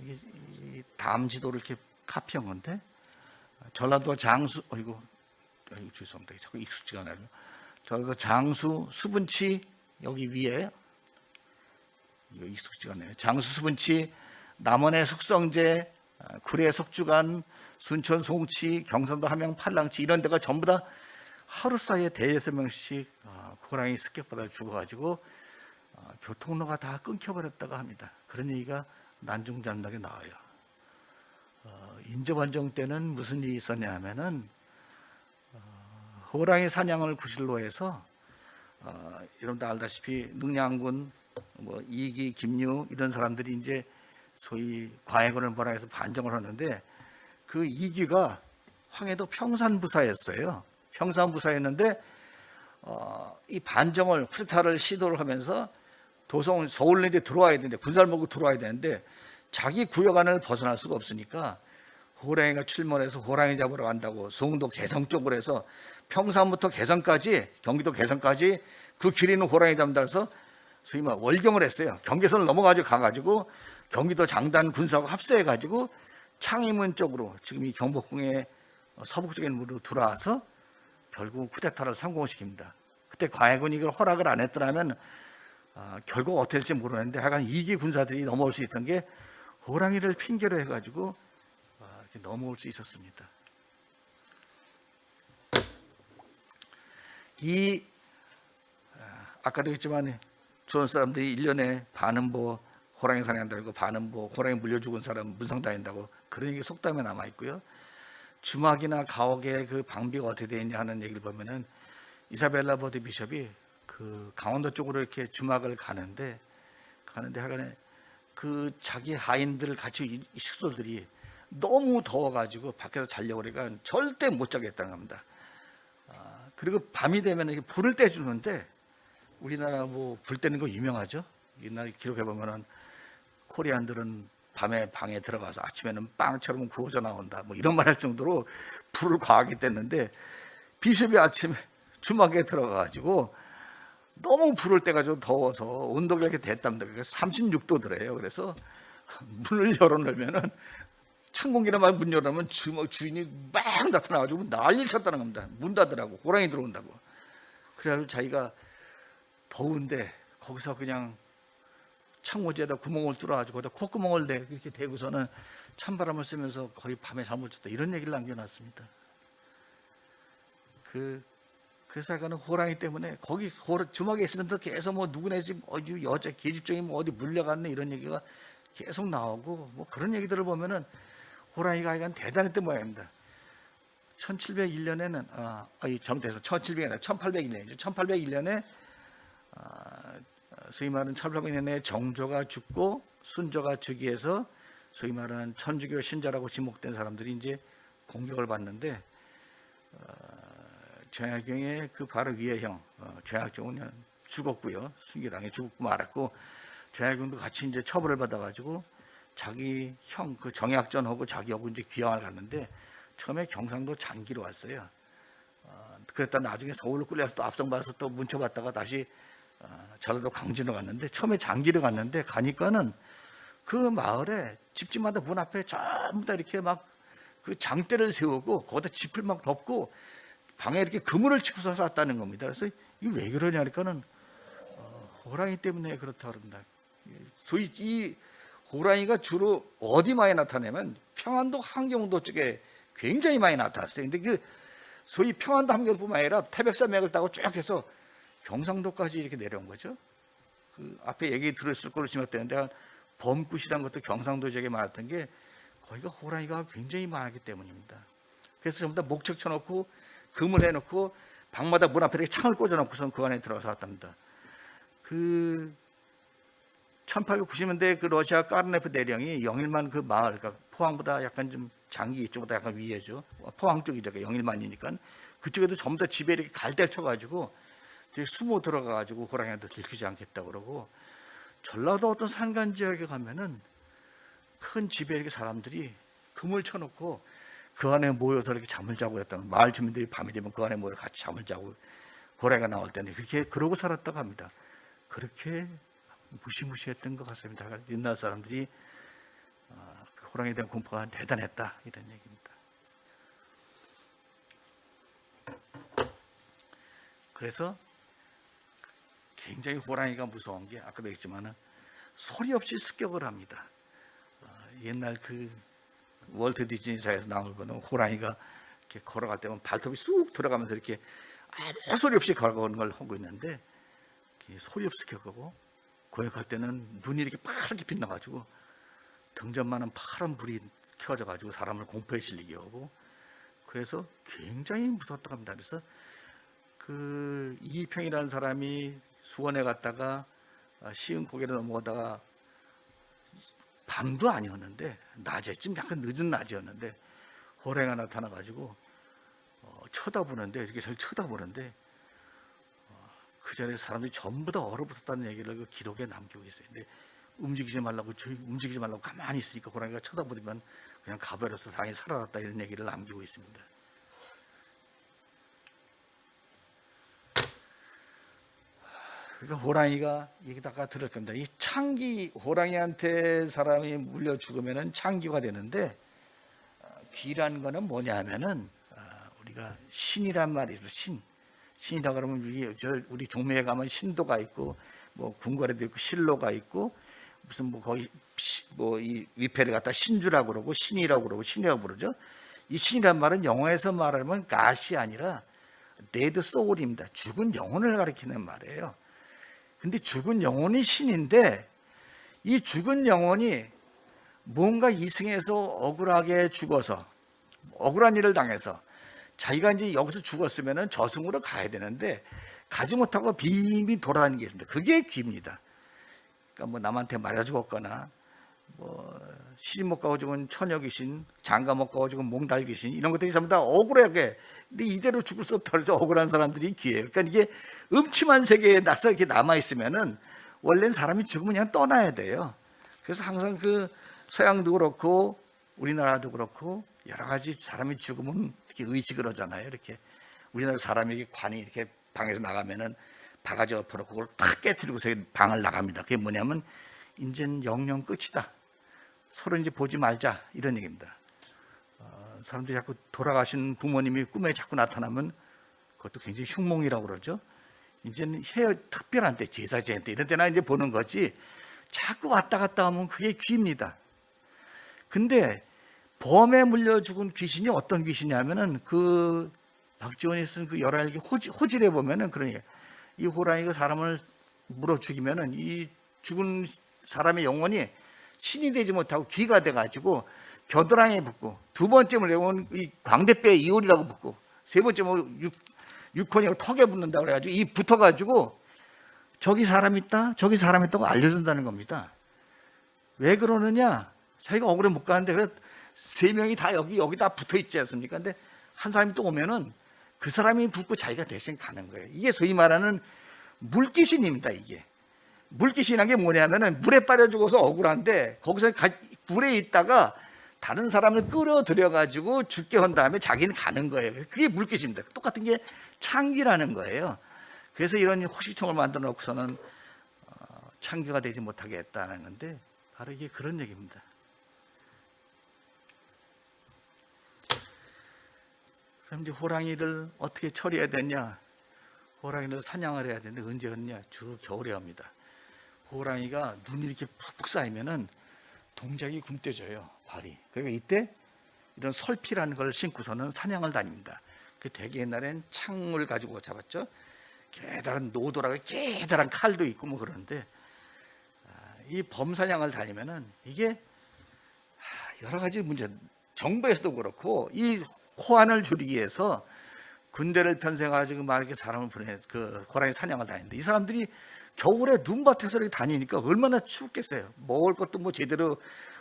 Speaker 1: 이게 다음 지도를 이렇게 카피한 건데, 전라도 장수, 죄송합니다. 자꾸 익숙지가 않아요. 전라도 장수 수분치 여기 위에 이거 익숙지가 않아요. 장수 수분치, 남원의 숙성제, 구례 석주간, 순천 송치, 경상도 함양 팔랑치 이런 데가 전부 다 하루 사이에 대여섯 명씩 호랑이 습격받아 죽어가지고 교통로가 다 끊겨버렸다고 합니다. 그런 얘기가 난중잡록에 나와요. 인조반정 때는 무슨 일이 있었냐 하면은 호랑이 사냥을 구실로 해서 여러분들 알다시피 능량군, 이기, 김유 이런 사람들이 이제 소위 과해군을 몰아해서 반정을 하는데, 그 이기가 황해도 평산부사였어요. 평산부사였는데 이 반정을 쿠데타를 시도를 하면서 도성 서울랜드에 들어와야 되는데, 군사를 먹고 들어와야 되는데 자기 구역 안을 벗어날 수가 없으니까 호랑이가 출몰해서 호랑이 잡으러 간다고 송도 개성 쪽으로 해서 평산부터 개성까지, 경기도 개성까지 그 길에 있는 호랑이 잡는다 해서 소위 월경을 했어요. 경계선을 넘어가지고 가가지고 경기도 장단 군사하고 합세해가지고 창의문 쪽으로, 지금 이 경복궁의 서북쪽에 무로 들어와서 결국 쿠데타를 성공시킵니다. 그때 과해군이 이걸 허락을 안 했더라면 결국 어떻게 될지 모르는데, 하여간 이기 군사들이 넘어올 수 있던 게 호랑이를 핑계로 해가지고 이렇게 넘어올 수 있었습니다. 아까도 했지만 조선 사람들이 1년에 반은 호랑이 사냥한다고, 반은 호랑이 물려 죽은 사람 문상 다닌다고, 그런 얘기 속담에 남아 있고요. 주막이나 가옥의 그 방비가 어떻게 되어 있냐 하는 얘기를 보면은 이사벨라 버드 비숍이 그 강원도 쪽으로 이렇게 주막을 가는데 하여간에 그 자기 하인들 같이 이 식솔들이 너무 더워가지고 밖에서 자려고 그러니까 절대 못 자겠다는 겁니다. 그리고 밤이 되면 이렇게 불을 떼주는데, 우리나라 불 떼는 거 유명하죠. 옛날 기록해 보면은 코리안들은 밤에 방에 들어가서 아침에는 빵처럼 구워져 나온다, 이런 말 할 정도로 불을 과하게 뗐는데, 비숍이 아침에 주막에 들어가가지고 너무 불을 떼가지고 더워서 온도가 이렇게 됐답니다. 36도더래요. 그래서 문을 열어놓으면은 창공기나만 문 열어놓으면 주인이 막 나타나가지고 난리를 쳤다는 겁니다. 문 닫으라고, 호랑이 들어온다고. 그래가지고 자기가 더운데 거기서 그냥 창호지에다 구멍을 뚫어가지고 거기다 콧구멍을 이렇게 대고서는 찬바람을 쐬면서 거의 밤에 잠을 잤다, 이런 얘기를 남겨놨습니다. 그래서 약간은 호랑이 때문에 거기 주막에 있으면서 계속 누구네 집 여자 계집종이 어디 물려갔네 이런 얘기가 계속 나오고, 그런 얘기들을 보면은 호랑이가 하여간 대단했던 모양입니다. 1701년에는 잘못해서 1700이 1801년이죠. 1801년에 소위 말하는 1801년에 정조가 죽고 순조가 즉위해서 소위 말하는 천주교 신자라고 지목된 사람들이 이제 공격을 받는데, 정약용의 그 바로 위의 형 정약종은 죽었고요. 순교당에 죽고 말았고, 정약용도 같이 이제 처벌을 받아가지고 자기 형 그 정약전하고 자기하고 이제 귀향을 갔는데, 처음에 경상도 장기로 왔어요. 그랬다 나중에 서울로 끌려서 또 압송받아서 또 문쳐봤다가 다시 전라도 강진으로 갔는데, 처음에 장기를 갔는데 가니까는 그 마을에 집집마다 문 앞에 전부 다 이렇게 막 그 장대를 세우고 거기다 짚을 막 덮고 방에 이렇게 그물을 치고서 살았다는 겁니다. 그래서 이게 왜 그러냐 하니까는 호랑이 때문에 그렇다 그런다. 소위 이 호랑이가 주로 어디 많이 나타나면 평안도 함경도 쪽에 굉장히 많이 나타났어요. 근데 그 소위 평안도 함경도뿐만 아니라 태백산맥을 따고 쭉 해서 경상도까지 이렇게 내려온 거죠. 그 앞에 얘기 들었을 걸로 생각되는데 범굿이라는 것도 경상도 지역에 많았던 게 거기가 호랑이가 굉장히 많았기 때문입니다. 그래서 전부 다 목책 쳐놓고 그물 해놓고 방마다 문 앞에 이렇게 창을 꽂아놓고선 그 안에 들어가서 왔답니다. 그 1890년대 그 러시아 까르네프 대령이 영일만 그 마을, 그러니까 포항보다 약간 좀 장기 이쪽보다 약간 위에죠. 포항 쪽이죠. 영일만이니까 그쪽에도 전부 다 집에 이렇게 갈대를 쳐가지고 숨어 들어가가지고 호랑이한테 들키지 않겠다 그러고, 전라도 어떤 산간 지역에 가면은 큰 집에 이렇게 사람들이 그물 쳐놓고 그 안에 모여서 이렇게 잠을 자고 그랬다는, 마을 주민들이 밤이 되면 그 안에 모여 같이 잠을 자고 호랑이가 나올 때는 그렇게 그러고 살았다고 합니다. 그렇게 무시무시했던 것 같습니다. 옛날 사람들이 호랑이에 대한 공포가 대단했다 이런 얘기입니다. 그래서 굉장히 호랑이가 무서운 게 아까도 했지만은 소리 없이 습격을 합니다. 옛날 그 월트 디즈니사에서 나온 거는 호랑이가 이렇게 걸어갈 때면 발톱이 쑥 들어가면서 이렇게 아무 소리 없이 걸어가는 걸 하고 있는데, 소리 없이 습격하고 고역할 때는 눈이 이렇게 파랗게 빛나가지고 등잔만한 파란 불이 켜져가지고 사람을 공포에 실리게 하고, 그래서 굉장히 무섭다고 합니다. 그래서 그 이평이라는 사람이 수원에 갔다가 시흥고개로 넘어가다가 밤도 아니었는데 낮에쯤 약간 늦은 낮이었는데 호랑이가 나타나가지고 쳐다보는데, 이렇게 저를 쳐다보는데 그 자리에 사람들이 전부 다 얼어붙었다는 얘기를 그 기록에 남기고 있어요. 근데 움직이지 말라고 가만히 있으니까 호랑이가 쳐다보더만 그냥 가버려서 당연히 살아났다 이런 얘기를 남기고 있습니다. 그러니까 호랑이가 여기다가 들을 겁니다. 이 창기, 호랑이한테 사람이 물려 죽으면은 창기가 되는데, 귀란 거는 뭐냐 하면은 우리가 신이란 말이 있어요. 신이라 그러면 우리 종묘에 가면 신도가 있고 뭐 궁궐에도 있고 신로가 있고 무슨 뭐 거기 뭐 이 위패를 갖다 신주라고 그러고 신이라고 그러고 신이라고 부르죠. 이 신이란 말은 영어에서 말하면 갓이 아니라 데드 소울입니다. 죽은 영혼을 가리키는 말이에요. 근데 죽은 영혼이 신인데, 이 죽은 영혼이 뭔가 이승에서 억울하게 죽어서 억울한 일을 당해서 자기가 이제 여기서 죽었으면 저승으로 가야 되는데 가지 못하고 빙빙 돌아다니는 게 있습니다. 그게 귀입니다. 그러니까 뭐 남한테 맞아 죽었거나 뭐 시집 못 가고 죽은 처녀 귀신, 장가 못 가고 죽은 몽달 귀신, 이런 것들이 전부 다 억울하게, 근데 이대로 죽을 수 없다 그래서 억울한 사람들이 귀해요. 그러니까 이게 음침한 세계에 낯서 이렇게 남아 있으면은 원래는 사람이 죽으면 그냥 떠나야 돼요. 그래서 항상 그 서양도 그렇고 우리나라도 그렇고 여러 가지 사람이 죽으면 이렇게 의식을 하잖아요. 이렇게 우리나라 사람이 이렇게 관이 이렇게 방에서 나가면은 바가지 엎어놓고 그걸 탁 깨뜨리고서 방을 나갑니다. 그게 뭐냐면 이제는 영영 끝이다. 서로 이제 보지 말자 이런 얘기입니다. 사람들이 자꾸 돌아가신 부모님이 꿈에 자꾸 나타나면 그것도 굉장히 흉몽이라고 그러죠. 이제는 특별한 때, 제사 지낼 때 이런 때나 이제 보는 거지, 자꾸 왔다 갔다 하면 그게 귀입니다. 근데 범에 물려 죽은 귀신이 어떤 귀신이냐면은 그 박지원이 쓴 그 11개 호질에 보면은 그러니까 이 호랑이가 사람을 물어 죽이면은 이 죽은 사람의 영혼이 신이 되지 못하고 귀가 돼가지고 겨드랑이에 붙고, 두 번째 물려면 이 광대뼈에 이올이라고 붙고, 세 번째 뭐 육혼이하고 턱에 붙는다 그래가지고 이 붙어가지고 저기 사람 있다 저기 사람 있다고 알려준다는 겁니다. 왜 그러느냐, 자기가 억울해 못 가는데 그래서 세 명이 다 여기다 붙어 있지 않습니까? 근데 한 사람이 또 오면은 그 사람이 붙고 자기가 대신 가는 거예요. 이게 소위 말하는 물귀신입니다. 이게 물귀신이란 게 뭐냐면은 물에 빠져 죽어서 억울한데 거기서 물에 있다가 다른 사람을 끌어들여 가지고 죽게 한 다음에 자기는 가는 거예요. 그게 물귀신입니다. 똑같은 게 창기라는 거예요. 그래서 이런 호식청을 만들어 놓고서는 창기가 되지 못하게 했다는 건데 바로 이게 그런 얘기입니다. 그럼 이제 호랑이를 어떻게 처리해야 되냐? 호랑이를 사냥을 해야 되는데 언제 하느냐? 주로 겨울에 합니다. 호랑이가 눈이 이렇게 푹푹 쌓이면은 동작이 굼떼져요, 발이. 그러니까 이때 이런 설피라는 걸 신고서는 사냥을 다닙니다. 그 되게 옛날엔 창을 가지고 잡았죠. 계다란 노도라고 계다란 칼도 있고 뭐 그러는데, 이 범사냥을 다니면은 이게 여러 가지 문제, 정부에서도 그렇고 이 호환을 줄이기 위해서 군대를 편성해가지고 막 이렇게 사람을 그 호랑이 사냥을 다니는데, 이 사람들이 겨울에 눈밭에서 이렇게 다니니까 얼마나 춥겠어요. 먹을 것도 뭐 제대로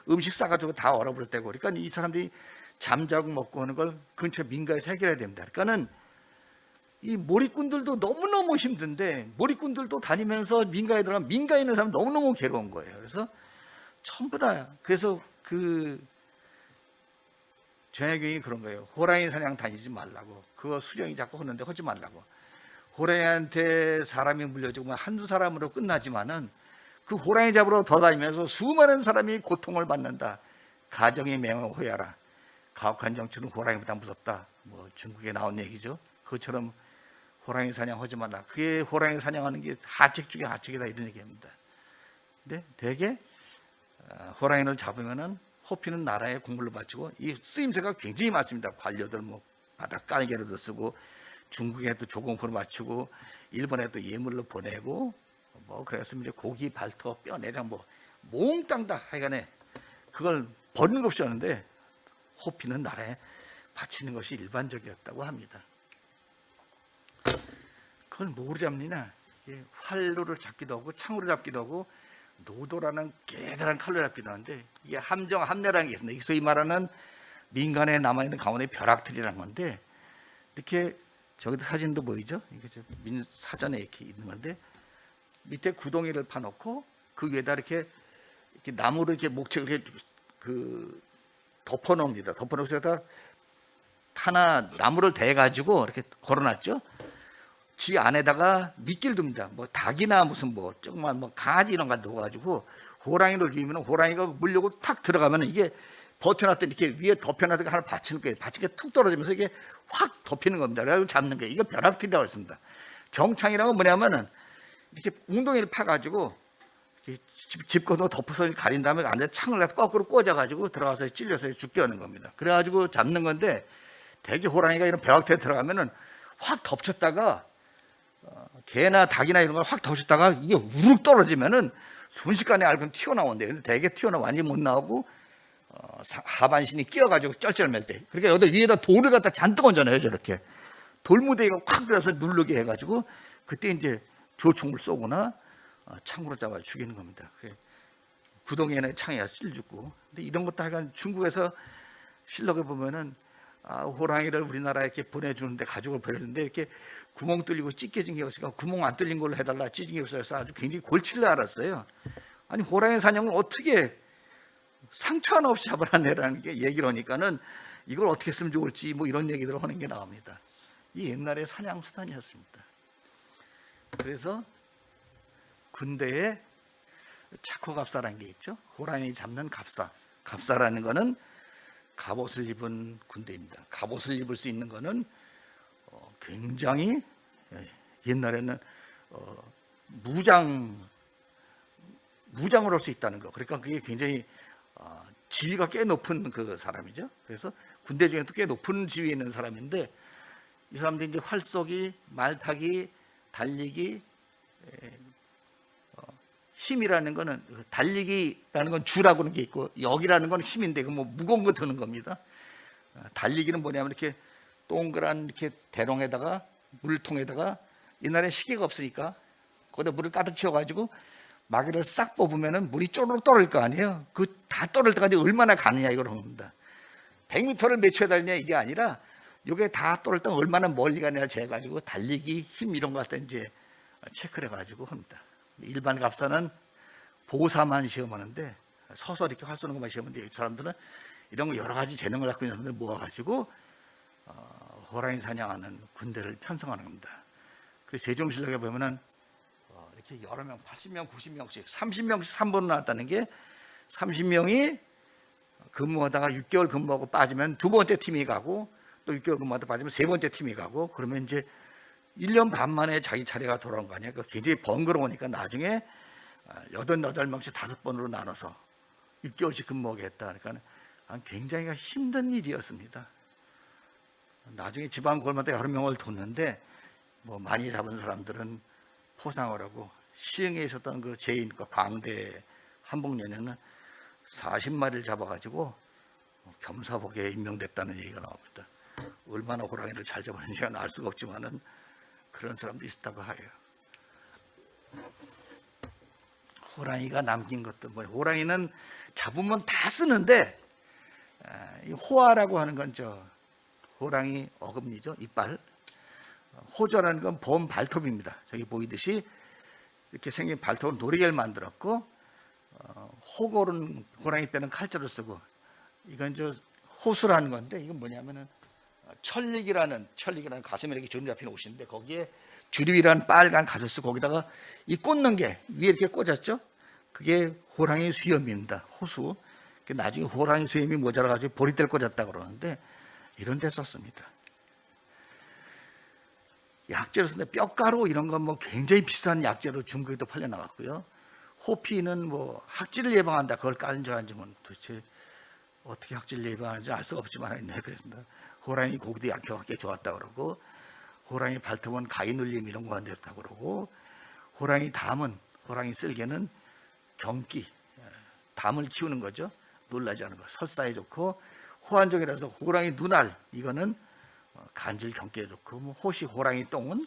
Speaker 1: 음식 싸가지고 다 얼어버릴 때고. 그러니까 이 사람들이 잠자고 먹고 하는 걸 근처 민가에서 해결해야 됩니다. 그러니까는 이 몰입꾼들도 너무너무 힘든데, 몰입꾼들도 다니면서 민가에 들어가면 민가에 있는 사람 너무너무 괴로운 거예요. 그래서 전부 다, 그래서 그 전해경이 그런 거예요. 호랑이 사냥 다니지 말라고. 그거 수령이 자꾸 하는데 하지 말라고. 호랑이한테 사람이 물려주고 한두 사람으로 끝나지만은 그 호랑이 잡으러 돌아다니면서 수많은 사람이 고통을 받는다. 가정이 맹호하여라. 가혹한 정치는 호랑이보다 무섭다. 뭐 중국에 나온 얘기죠. 그것처럼 호랑이 사냥하지 말라. 그게 호랑이 사냥하는 게 하책 중에 하책이다, 이런 얘기합니다. 근데 대개 호랑이를 잡으면은 호피는 나라에 국물로 바치고, 이 쓰임새가 굉장히 많습니다. 관료들 뭐 바닥 깔개로도 쓰고, 중국에도 조공포로 맞추고, 일본에도 예물로 보내고, 뭐 그래서 이제 고기, 발터, 뼈, 내장 뭐 몽땅 다 하여간에 그걸 버리는 것 없이 하는데, 호피는 나라에 바치는 것이 일반적이었다고 합니다. 그걸 뭐로 잡느냐? 활로를 잡기도 하고 창으로 잡기도 하고 노도라는 계달한 칼로 잡기도 하는데, 이게 함정, 함내라는 게 있습니다. 소위 말하는 민간에 남아있는 강원의 벼락틀이라는 건데, 이렇게 저기도 사진도 보이죠? 이게 사전에 이렇게 있는 건데, 밑에 구덩이를 파놓고 그 위에다 이렇게 나무를 이렇게 목책을 이렇게 덮어놓습니다. 덮어놓고서 하나 나무를 대가지고 이렇게 걸어놨죠. 지 안에다가 미끼를 둡니다. 뭐 닭이나 무슨 뭐 조그만 뭐 강아지 이런 거 넣어가지고 호랑이를 죽이면, 호랑이가 물려고 탁 들어가면 이게 버텨놨더니 이렇게 위에 덮여놨다가 하나 받치는 거예요. 받치는 게 툭 떨어지면서 이게 확 덮이는 겁니다. 그래가지고 잡는 거예요. 이거 벼락틀이라고 했습니다. 정창이라고 뭐냐면은 이렇게 웅덩이를 파가지고 집거도 덮어서 가린 다음에 안에 창을 거꾸로 꽂아가지고 들어가서 찔려서 죽게 하는 겁니다. 그래가지고 잡는 건데, 대개 호랑이가 이런 벼락틀에 들어가면은 확 덮쳤다가 개나 닭이나 이런 걸 확 덮쳤다가 이게 우르륵 떨어지면은 순식간에 앓으면 튀어나온대요. 근데 대개 완전히 못 나오고 하반신이 끼어가지고 쩔쩔맬 때, 그러니까 여기 위에다 돌을 갖다 잔뜩 얹어놔요. 저렇게 돌무대기가 확 들어서 누르게 해가지고 그때 이제 조총을 쏘거나 창으로 잡아 죽이는 겁니다. 구덩이에 창에 찔 죽고. 근데 이런 것도 하여간 중국에서 실록에 보면은 호랑이를 우리나라에 이렇게 보내주는데, 가죽을 보내주는데 이렇게 구멍 뚫리고 찢겨진 게 없으니까 구멍 안 뚫린 걸로 해달라, 찢긴 게 없어서 아주 굉장히 골치를 앓았어요. 아니 호랑이 사냥을 어떻게 상처 하나 없이 잡아내라는 게 얘기를 하니까는 이걸 어떻게 쓰면 좋을지 뭐 이런 얘기들을 하는 게 나옵니다. 이 옛날의 사냥 수단이었습니다. 그래서 군대에 차코갑사라는 게 있죠. 호랑이 잡는 갑사. 갑사라는 거는 갑옷을 입은 군대입니다. 갑옷을 입을 수 있는 거는 굉장히 옛날에는 무장을 할 수 있다는 거. 그러니까 그게 굉장히 지위가 꽤 높은 그 사람이죠. 그래서 군대 중에도 꽤 높은 지위에 있는 사람인데, 이 사람들이 이제 활쏘기, 말타기, 달리기, 힘이라는 거는, 달리기라는 건 주라고 하는 게 있고 역이라는 건 힘인데, 그 뭐 무거운 거 드는 겁니다. 달리기는 뭐냐면 이렇게 동그란 이렇게 대롱에다가 물통에다가, 옛날에 시계가 없으니까 거기다 물을 가득 채워가지고 마개를 싹 뽑으면은 물이 쪼르륵 떨어질 거 아니에요. 그 다 떨어질 때까지 얼마나 가느냐 이걸 합니다. 100m를 몇 초에 달리냐 이게 아니라, 이게 다 떨어질 때 얼마나 멀리 가느냐를 재가지고 달리기, 힘 이런 거 갖다 이제 체크를 해가지고 합니다. 일반 갑사는 보사만 시험하는데, 서서 이렇게 활 쏘는 것만 시험하는데, 이 사람들은 이런 거 여러 가지 재능을 갖고 있는 사람들 모아가지고 호랑이 사냥하는 군대를 편성하는 겁니다. 그래서 세종실록에 보면은 이렇게 여러 명, 80명, 90명씩, 30명씩 3번을 나왔다는 게, 30명이 근무하다가 6개월 근무하고 빠지면 두 번째 팀이 가고, 또 6개월마다 빠지면 세 번째 팀이 가고, 그러면 이제 1년 반 만에 자기 차례가 돌아온 거 아니야. 그러니까 굉장히 번거로우니까 나중에 8명씩 5번으로 나눠서 6개월씩 근무하겠다. 그러니까 굉장히 힘든 일이었습니다. 나중에 지방 골마다 여러 명을 뒀는데 뭐 많이 잡은 사람들은 포상을 하고, 시흥에 있었던 그 제인과 광대 한복년에는 40마리를 잡아가지고 겸사복에 임명됐다는 얘기가 나옵니다. 얼마나 호랑이를 잘 잡았는지는 알 수가 없지만은 그런 사람도 있었다고 해요. 호랑이가 남긴 것도 뭐, 호랑이는 잡으면 다 쓰는데, 이 호화라고 하는 건 호랑이 어금니죠, 이빨. 호저라는 건 범 발톱입니다. 저기 보이듯이 이렇게 생긴 발톱을 노리개를 만들었고, 호골은 호랑이 빼는 칼자루 쓰고, 이건 호수라는 건데, 이건 뭐냐면은 천릭이라는 가슴에 이렇게 주름 잡힌 옷인데, 거기에 주립이라는 빨간 가죽 거기다가 이 꽂는 게 위에 이렇게 꽂았죠. 그게 호랑이 수염입니다. 호수. 나중에 호랑이 수염이 모자라가지고 보리대를 꽂았다 그러는데, 이런 데 썼습니다. 약재로 쓰는데 뼈가루 이런 건 뭐 굉장히 비싼 약재로 중국에도 팔려 나갔고요. 호피는 뭐 학질을 예방한다, 그걸 까는 줄 알았는지 도대체 어떻게 학질을 예방하는지 알 수가 없지만, 네, 그랬습니다. 호랑이 고기도 약효가 좋았다 그러고, 호랑이 발톱은 가위 눌림 이런 거 안 됐다 그러고, 호랑이 담은, 호랑이 쓸개는 경기, 담을 키우는 거죠. 놀라지 않은 거, 설사에 좋고, 호환종이라서 호랑이 눈알, 이거는 간질 경기에 좋고, 뭐 호시 호랑이 똥은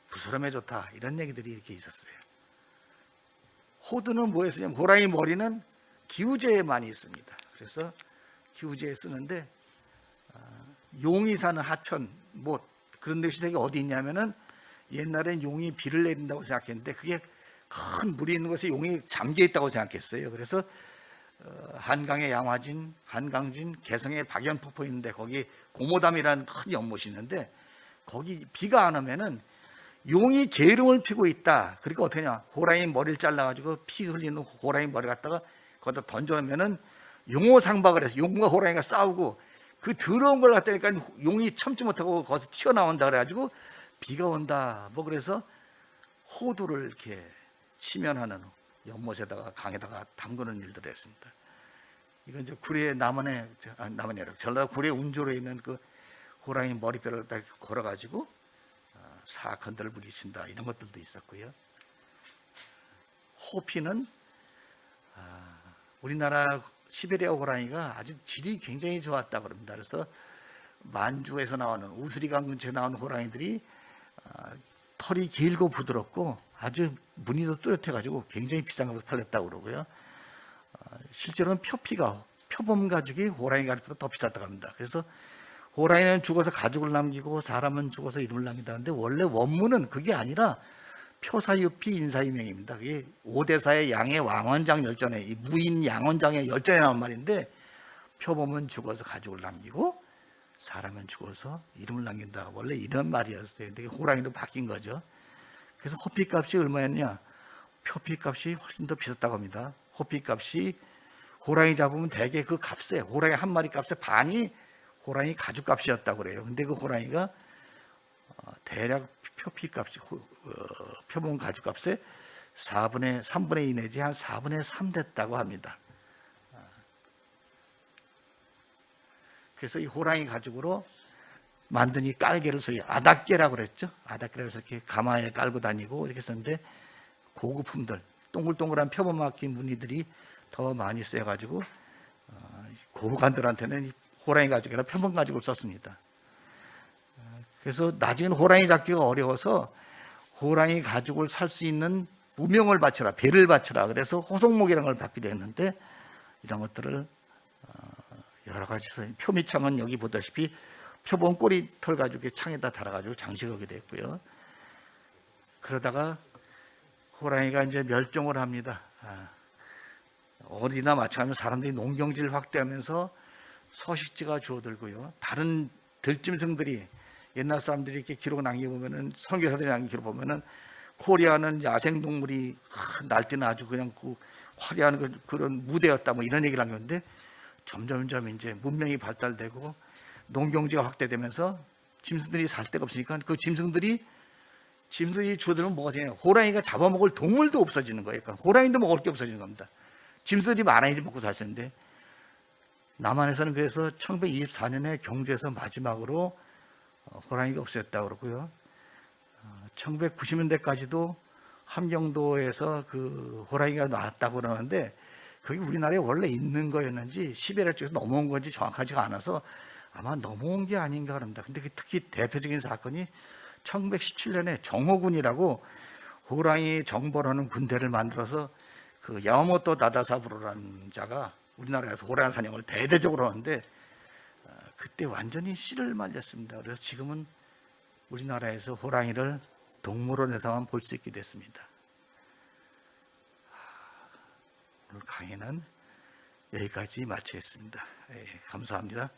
Speaker 1: 부스럼에 좋다, 이런 얘기들이 이렇게 있었어요. 호두는 뭐에 쓰냐면, 호랑이 머리는 기우제에 많이 있습니다. 그래서 기우제에 쓰는데, 용이 사는 하천, 못, 그런 데시 되게 어디 있냐면은, 옛날엔 용이 비를 내린다고 생각했는데 그게 큰 물이 있는 곳에 용이 잠겨 있다고 생각했어요. 그래서 한강의 양화진, 한강진, 개성의 박연폭포 있는데 거기 고모담이라는 큰 연못이 있는데, 거기 비가 안 오면은 용이 게으름을 피고 있다. 그러니까 어떻게 하냐, 호랑이 머리를 잘라가지고 피 흘리는 호랑이 머리 갖다가 거기다 던져놓으면은 용호상박을 해서 용과 호랑이가 싸우고, 그 더러운 걸 갖다니까 용이 참지 못하고 거기서 튀어나온다 그래가지고 비가 온다. 뭐 그래서 호두를 이렇게 치면하는 연못에다가 강에다가 담그는 일들을 했습니다. 이건 구례 남원에 전라도 구례 운주로에 있는 그 호랑이 머리뼈를 딱 걸어가지고 사건들을 부딪힌다, 이런 것들도 있었고요. 호피는 우리나라 시베리아 호랑이가 아주 질이 굉장히 좋았다 그럽니다. 그래서 만주에서 나오는, 우수리강 근처에 나오는 호랑이들이 털이 길고 부드럽고 아주 무늬도 뚜렷해가지고 굉장히 비싼 값으로 팔렸다고 그러고요. 실제로는 표범 가죽이 호랑이 가죽보다 더 비쌌다고 합니다. 그래서 호랑이는 죽어서 가죽을 남기고 사람은 죽어서 이름을 남긴다는데, 원래 원문은 그게 아니라 표사유피 인사유명입니다. 그게 오대사의 양의 왕원장 열전에, 이 무인 양원장의 열전에 나온 말인데, 표범은 죽어서 가죽을 남기고 사람은 죽어서 이름을 남긴다, 원래 이런 말이었어요. 근데 호랑이로 바뀐 거죠. 그래서 호피값이 얼마였냐, 표피값이 훨씬 더 비쌌다고 합니다. 호피값이 호랑이 잡으면 대개 그 값에, 호랑이 한 마리 값의 반이 호랑이 가죽값이었다고 그래요. 근데 그 호랑이가 대략 표피값이, 표본 가죽값의 3분의 2 내지 한 4분의 3 됐다고 합니다. 그래서 이 호랑이 가죽으로 만든 이 깔개를 소위 아닥개라고 그랬죠. 아닥개라고 해서 이렇게 가마에 깔고 다니고 이렇게 썼는데, 고급품들, 동글동글한 표범 막힌 무늬들이 더 많이 쓰여가지고 고관들한테는 호랑이 가죽이나 표범 가죽을 썼습니다. 그래서 나중에는 호랑이 잡기가 어려워서 호랑이 가죽을 살 수 있는 무명을 바쳐라, 배를 바쳐라, 그래서 호송목이라는 걸 받기도 했는데, 이런 것들을 여러 가지 표미창은 여기 보다시피 표범 꼬리 털 가지고 창에다 달아가지고 장식하기도 했고요. 그러다가 호랑이가 이제 멸종을 합니다. 어디나 마찬가지로 사람들이 농경지를 확대하면서 서식지가 줄어들고요. 다른 들짐승들이, 옛날 사람들이 이렇게 기록 남겨보면은, 선교사들이 남긴 기록 보면은, 코리아는 야생동물이 날뛰는 아주 그냥 그 화려한 그런 무대였다, 뭐 이런 얘기를 남겼는데, 점점 이제 문명이 발달되고 농경지가 확대되면서 짐승들이 살 데가 없으니까 그 짐승들이 줄어들면 뭐가 되냐? 호랑이가 잡아먹을 동물도 없어지는 거예요. 그러니까 호랑이도 먹을 게 없어지는 겁니다. 짐승들이 많아야지 먹고 살 수 있는데, 남한에서는 그래서 1924년에 경주에서 마지막으로 호랑이가 없어졌다고 그러고요. 1990년대까지도 함경도에서 그 호랑이가 나왔다고 그러는데, 그게 우리나라에 원래 있는 거였는지 시베리아 쪽에서 넘어온 건지 정확하지가 않아서 아마 넘어온 게 아닌가 합니다. 근데 특히 대표적인 사건이 1917년에 정호군이라고 호랑이 정벌하는 군대를 만들어서 그 야마모토 다다사부로라는 자가 우리나라에서 호랑이 사냥을 대대적으로 하는데, 그때 완전히 씨를 말렸습니다. 그래서 지금은 우리나라에서 호랑이를 동물원에서만 볼 수 있게 됐습니다. 오늘 강의는 여기까지 마치겠습니다. 감사합니다.